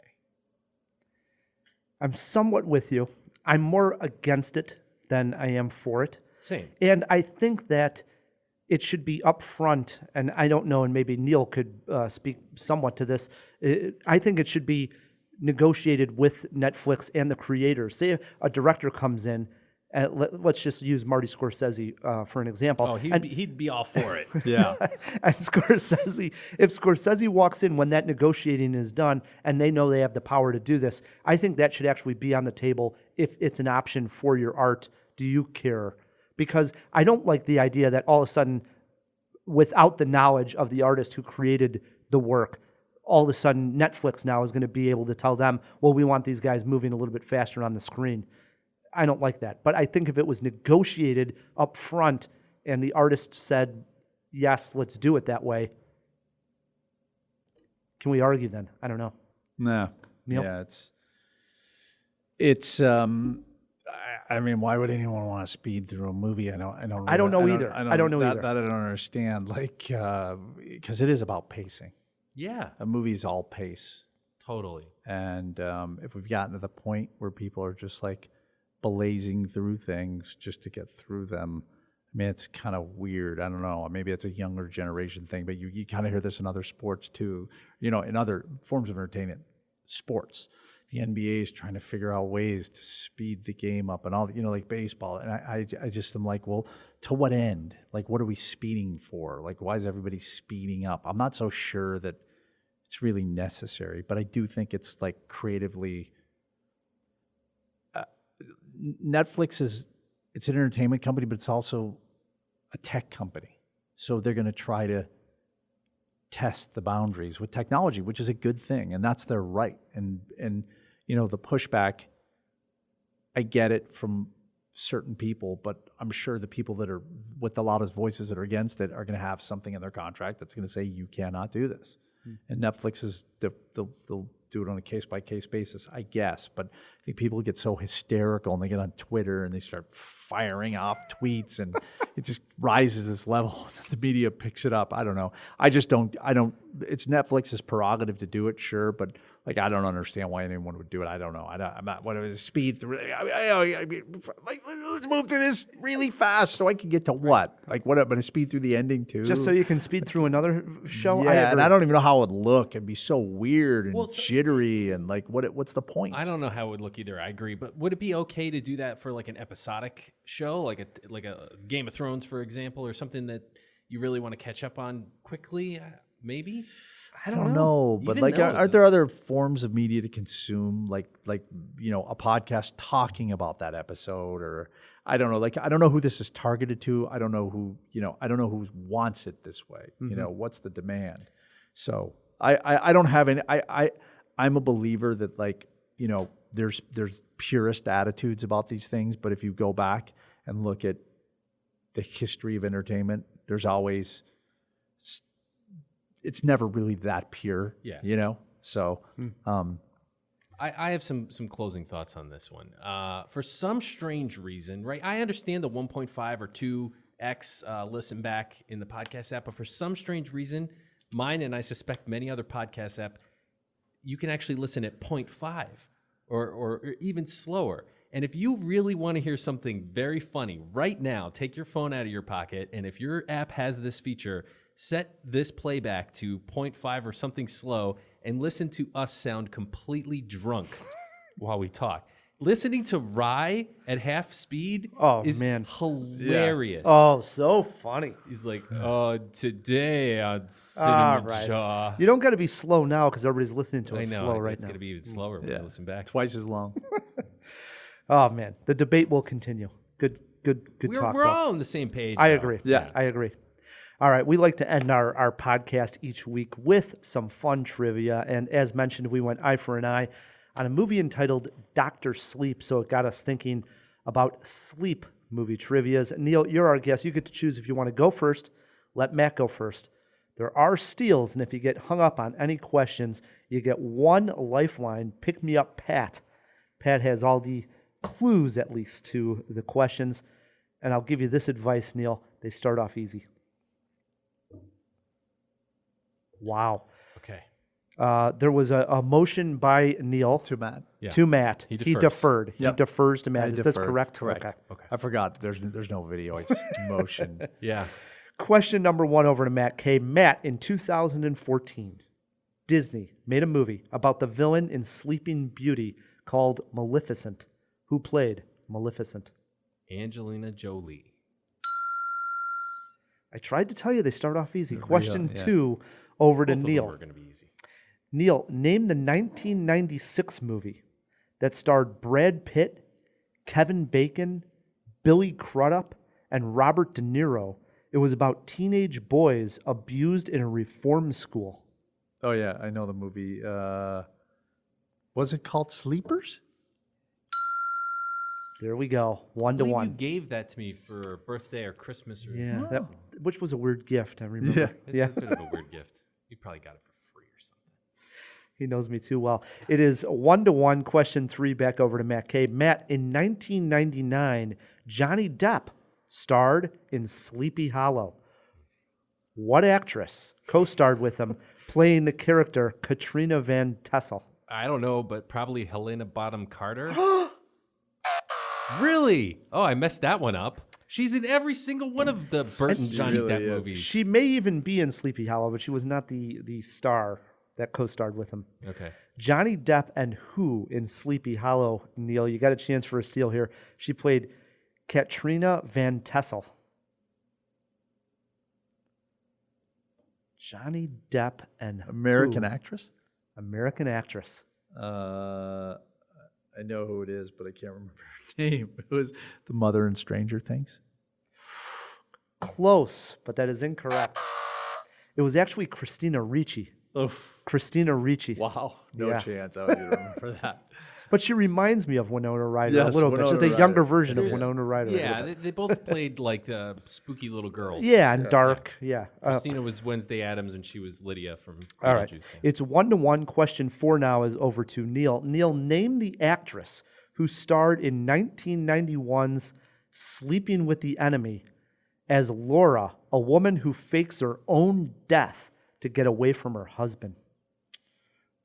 I'm somewhat with you. I'm more against it than I am for it. Same. And I think that it should be upfront, and I don't know, and maybe Neal could speak somewhat to this. I think it should be negotiated with Netflix and the creators. Say a director comes in, and let's just use Marty Scorsese for an example. Oh, he'd be all for it. Yeah. And Scorsese, if Scorsese walks in when that negotiating is done and they know they have the power to do this, I think that should actually be on the table if it's an option for your art. Do you care? Because I don't like the idea that all of a sudden, without the knowledge of the artist who created the work, all of a sudden Netflix now is going to be able to tell them, well, we want these guys moving a little bit faster on the screen. I don't like that. But I think if it was negotiated up front and the artist said, yes, let's do it that way, can we argue then? I don't know. No. Neal? Yeah, it's I mean, why would anyone want to speed through a movie? I don't know either. I don't know either. That I don't understand. Like, because it is about pacing. Yeah. A movie's all pace. Totally. And if we've gotten to the point where people are just like, blazing through things just to get through them. I mean, it's kind of weird. I don't know. Maybe it's a younger generation thing, but you kind of hear this in other sports too. In other forms of entertainment, sports. The NBA is trying to figure out ways to speed the game up and all, like baseball. And I just am like, well, to what end? Like, what are we speeding for? Like, why is everybody speeding up? I'm not so sure that it's really necessary, but I do think it's like creatively. Netflix it's an entertainment company, but it's also a tech company. So they're going to try to test the boundaries with technology, which is a good thing, and that's their right. And the pushback, I get it from certain people, but I'm sure the people that are with the loudest voices that are against it are going to have something in their contract that's going to say you cannot do this. And Netflix they'll do it on a case-by-case basis, I guess. But I think people get so hysterical and they get on Twitter and they start firing off tweets and it just rises this level that the media picks it up. I don't know. I don't, it's Netflix's prerogative to do it, sure, but like I don't understand why anyone would do it. I don't know. I'm not, whatever, speed through, I mean, like, let's move through this really fast so I can get to what? Like what, I'm going to speed through the ending too? Just so you can speed through another show? Yeah, and I don't even know how it would look. It'd be so weird and jittery and like, what's the point? I don't know how it would look either. I agree. But would it be okay to do that for like an episodic show, like a Game of Thrones, for example, or something that you really want to catch up on quickly? Maybe. I don't know, but like, aren't there other forms of media to consume, like a podcast talking about that episode, or I don't know, like I don't know who this is targeted to. I don't know who wants it this way. Mm-hmm. What's the demand? So I don't have any. I'm a believer that like there's purist attitudes about these things, but if you go back and look at the history of entertainment, there's always. It's never really that pure, So, I have some closing thoughts on this one. For some strange reason, right? I understand the 1.5 or 2x listen back in the podcast app, but for some strange reason, mine and I suspect many other podcast app, you can actually listen at 0.5 or even slower. And if you really want to hear something very funny right now, take your phone out of your pocket, and if your app has this feature, set this playback to 0.5 or something slow and listen to us sound completely drunk while we talk. Listening to Rye at half speed is hilarious. Yeah. Oh, so funny. He's like, today on Cinemajaw. You don't got to be slow now because everybody's listening to us slow right now. It's going to be even slower when you listen back. Twice as long. Oh, man. The debate will continue. Good talk. We're all on the same page. I agree. Yeah, I agree. All right, we like to end our podcast each week with some fun trivia. And as mentioned, we went eye for an eye on a movie entitled Dr. Sleep. So it got us thinking about sleep movie trivias. Neal, you're our guest. You get to choose if you want to go first. Let Matt go first. There are steals, and if you get hung up on any questions, you get one lifeline. Pick me up, Pat. Pat has all the clues, at least, to the questions. And I'll give you this advice, Neal. They start off easy. Wow. Okay. There was a motion by Neal to Matt. Yeah. To Matt. He deferred. Yep. He defers to Matt. I Is deferred. this correct? Correct. Okay. I forgot. There's no video. I just motioned. Yeah. Question number 1 over to Matt K. Matt, in 2014, Disney made a movie about the villain in Sleeping Beauty called Maleficent. Who played Maleficent? Angelina Jolie. I tried to tell you they start off easy. Question 2 over to Both Neal. of them are going to be easy. Neal, name the 1996 movie that starred Brad Pitt, Kevin Bacon, Billy Crudup, and Robert De Niro. It was about teenage boys abused in a reform school. Oh, yeah, I know the movie. Was it called Sleepers? There we go. 1 to 1. You gave that to me for birthday or Christmas. Or Yeah, which was a weird gift, I remember. It's a bit of a weird gift. You probably got it for free or something. He knows me too well. It is 1 to 1. Question 3 back over to Matt K. Matt, in 1999, Johnny Depp starred in Sleepy Hollow. What actress co-starred with him playing the character Katrina Van Tassel? I don't know, but probably Helena Bonham Carter. Really? Oh, I messed that one up. She's in every single one of the Burton Johnny Depp movies. She may even be in Sleepy Hollow, but she was not the star that co-starred with him. Okay. Johnny Depp and who in Sleepy Hollow, Neil? You got a chance for a steal here. She played Katrina Van Tassel. Johnny Depp and American who? actress? American actress. I know who it is, but I can't remember her name. It was the mother in Stranger Things. Close, but that is incorrect. It was actually Christina Ricci. Oof. Christina Ricci. Wow. No Yeah. chance I would remember that. But she reminds me of Winona Ryder Yes, a little bit. Winona She's a Ryder. younger version of There's- Winona Ryder. a Yeah, little bit. they both played like the spooky little girls. Yeah, and dark. Yeah. Christina was Wednesday Addams, and she was Lydia from All right. Beetlejuice. It's 1-1. Question 4 now is over to Neil. Neil, name the actress who starred in 1991's Sleeping with the Enemy as Laura, a woman who fakes her own death to get away from her husband.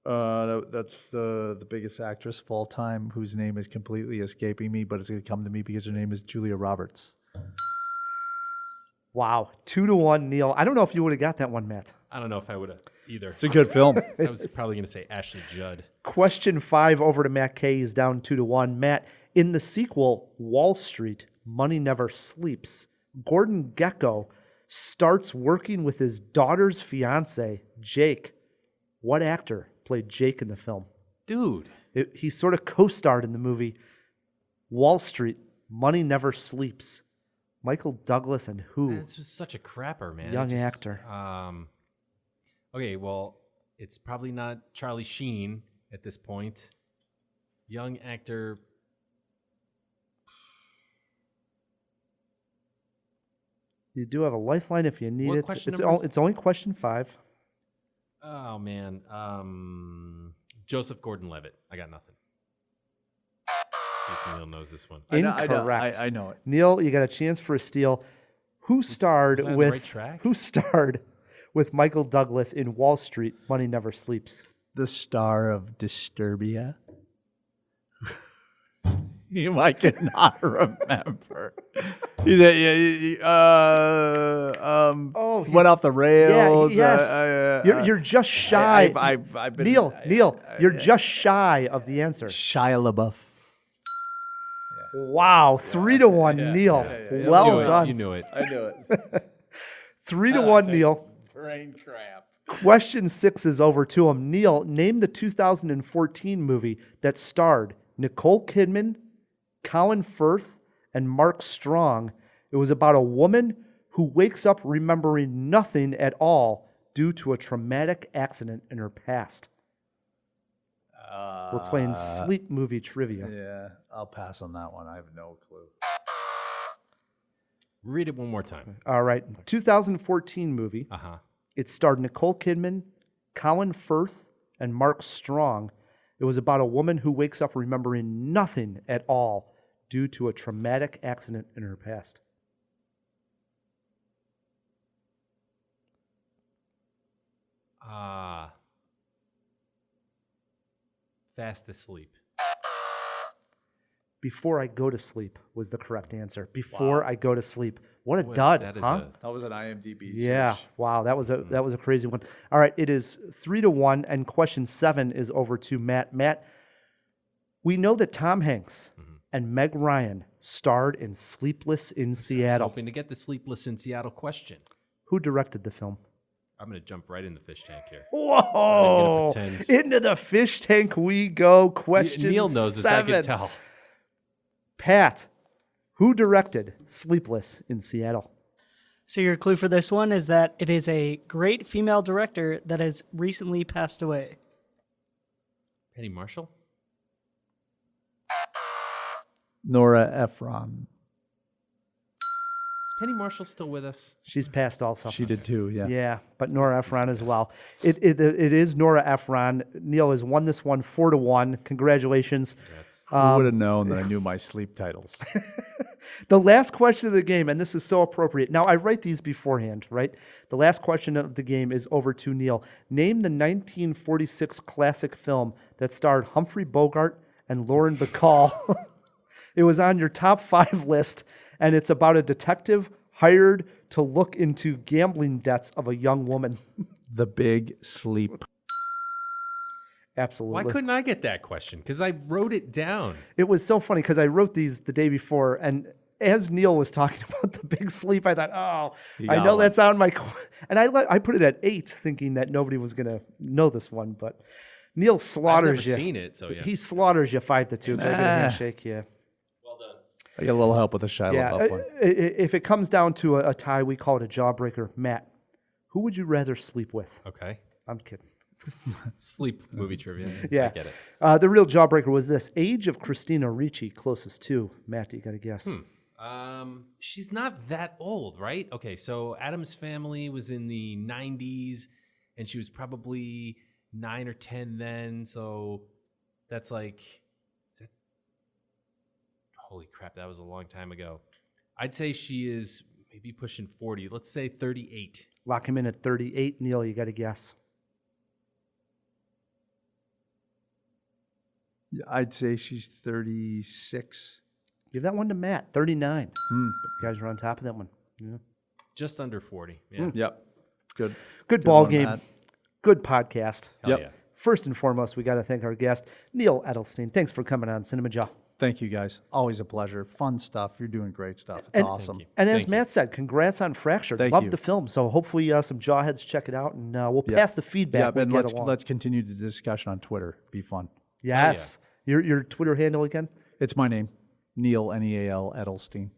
That's the biggest actress of all time, whose name is completely escaping me, but it's going to come to me because her name is Julia Roberts. Wow. 2-1, Neil. I don't know if you would have got that one, Matt. I don't know if I would have either. It's a good film. I was probably going to say Ashley Judd. Question 5 over to Matt K. is down 2-1. Matt, in the sequel, Wall Street, Money Never Sleeps, Gordon Gekko starts working with his daughter's fiance, Jake. What actor played Jake in the film? Dude. He sort of co-starred in the movie Wall Street, Money Never Sleeps. Michael Douglas and who? Man, this was such a crapper, man. Young actor. Okay, well, it's probably not Charlie Sheen at this point. Young actor. You do have a lifeline if you need What it. question It's, number is- it's only question 5. Oh, man. Joseph Gordon-Levitt. I got nothing. See if Neil knows this one. Incorrect. I know it. Neil, you got a chance for a steal. Who starred was I on the with right track? Who starred with Michael Douglas in Wall Street, Money Never Sleeps? The star of Disturbia. You might cannot remember. He's went off the rails. Yes. You're just shy. I've been, Neil, you're just shy of the answer. Shia LaBeouf. Wow, 3-1, Neil. Well done. You knew it. I knew it. 3-1, Neil. Brain crap. Question 6 is over to him. Neil, name the 2014 movie that starred Nicole Kidman, Colin Firth, and Mark Strong. It was about a woman who wakes up remembering nothing at all due to a traumatic accident in her past. We're playing sleep movie trivia. Yeah, I'll pass on that one. I have no clue. Read it one more time. All right. 2014 movie. Uh-huh. It starred Nicole Kidman, Colin Firth, and Mark Strong. It was about a woman who wakes up remembering nothing at all due to a traumatic accident in her past. Fast Asleep. Before I Go to Sleep was the correct answer. Before I Go to Sleep. What a dud, that is huh? That was an IMDb search. Yeah, wow, that was a crazy one. All right, it is 3-1, and question 7 is over to Matt. Matt, we know that Tom Hanks and Meg Ryan starred in Sleepless in I was Seattle. hoping to get the Sleepless in Seattle question. Who directed the film? I'm going to jump right in the fish tank here. Whoa! I'm gonna pretend. Into the fish tank we go. Question Neil knows 7. this, I can tell. Pat, who directed Sleepless in Seattle? So your clue for this one is that it is a great female director that has recently passed away. Penny Marshall? Nora Ephron. Is Penny Marshall still with us? She's passed also. She did too, yeah. Yeah, but Nora Ephron as well. It is Nora Ephron. Neil has won this one 4-1. Congratulations. Who would have known that I knew my sleep titles? The last question of the game, and this is so appropriate. Now, I write these beforehand, right? The last question of the game is over to Neil. Name the 1946 classic film that starred Humphrey Bogart and Lauren Bacall. It was on your top 5 list, and it's about a detective hired to look into gambling debts of a young woman. The Big Sleep. Absolutely. Why couldn't I get that question? Because I wrote it down. It was so funny because I wrote these the day before, and as Neal was talking about The Big Sleep, I thought, I know that's on my... And I put it at 8, thinking that nobody was going to know this one, but Neal slaughters I've you. never seen it, so yeah. He slaughters you 5-2. Can I get a handshake? Yeah. Well done. I get a little help with the Shia LaBeouf one. If it comes down to a tie, we call it a jawbreaker. Matt, who would you rather sleep with? Okay. I'm kidding. Sleep movie trivia. Yeah. I get it. The real jawbreaker was this. Age of Christina Ricci closest to. Matt, you got to guess. She's not that old, right? Okay, so Addams Family was in the 90s, and she was probably 9 or 10 then, so that's like... Holy crap, that was a long time ago. I'd say she is maybe pushing 40. Let's say 38. Lock him in at 38. Neal, you got to guess. I'd say she's 36. Give that one to Matt. 39. You guys are on top of that one. Yeah. Just under 40. Yeah. Yep. Good. Good ball one, game. Matt. Good podcast. Hell yeah. First and foremost, we got to thank our guest, Neal Edelstein. Thanks for coming on Cinemajaw. Thank you, guys. Always a pleasure. Fun stuff. You're doing great stuff. It's awesome. And as Matt said, congrats on Fractured. Thank Love you. the film. So hopefully some jawheads check it out, and we'll pass the feedback. Yeah, and we'll get along. let's continue the discussion on Twitter. Be fun. Yes. Your Twitter handle again? It's my name, Neal, Neal Edelstein.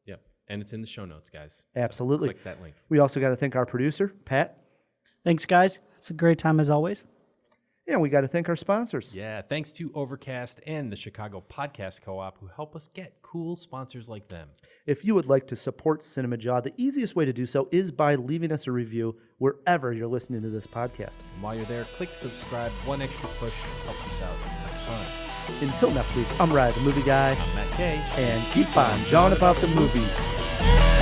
Yep. And it's in the show notes, guys. Absolutely. So click that link. We also got to thank our producer, Pat. Thanks, guys. It's a great time as always. And we got to thank our sponsors. Yeah, thanks to Overcast and the Chicago Podcast Co-op who help us get cool sponsors like them. If you would like to support Cinemajaw, the easiest way to do so is by leaving us a review wherever you're listening to this podcast. And while you're there, click subscribe. One extra push helps us out a ton. Until next week, I'm Ryan, the movie guy. I'm Matt Kay. And keep on jawing about the movies.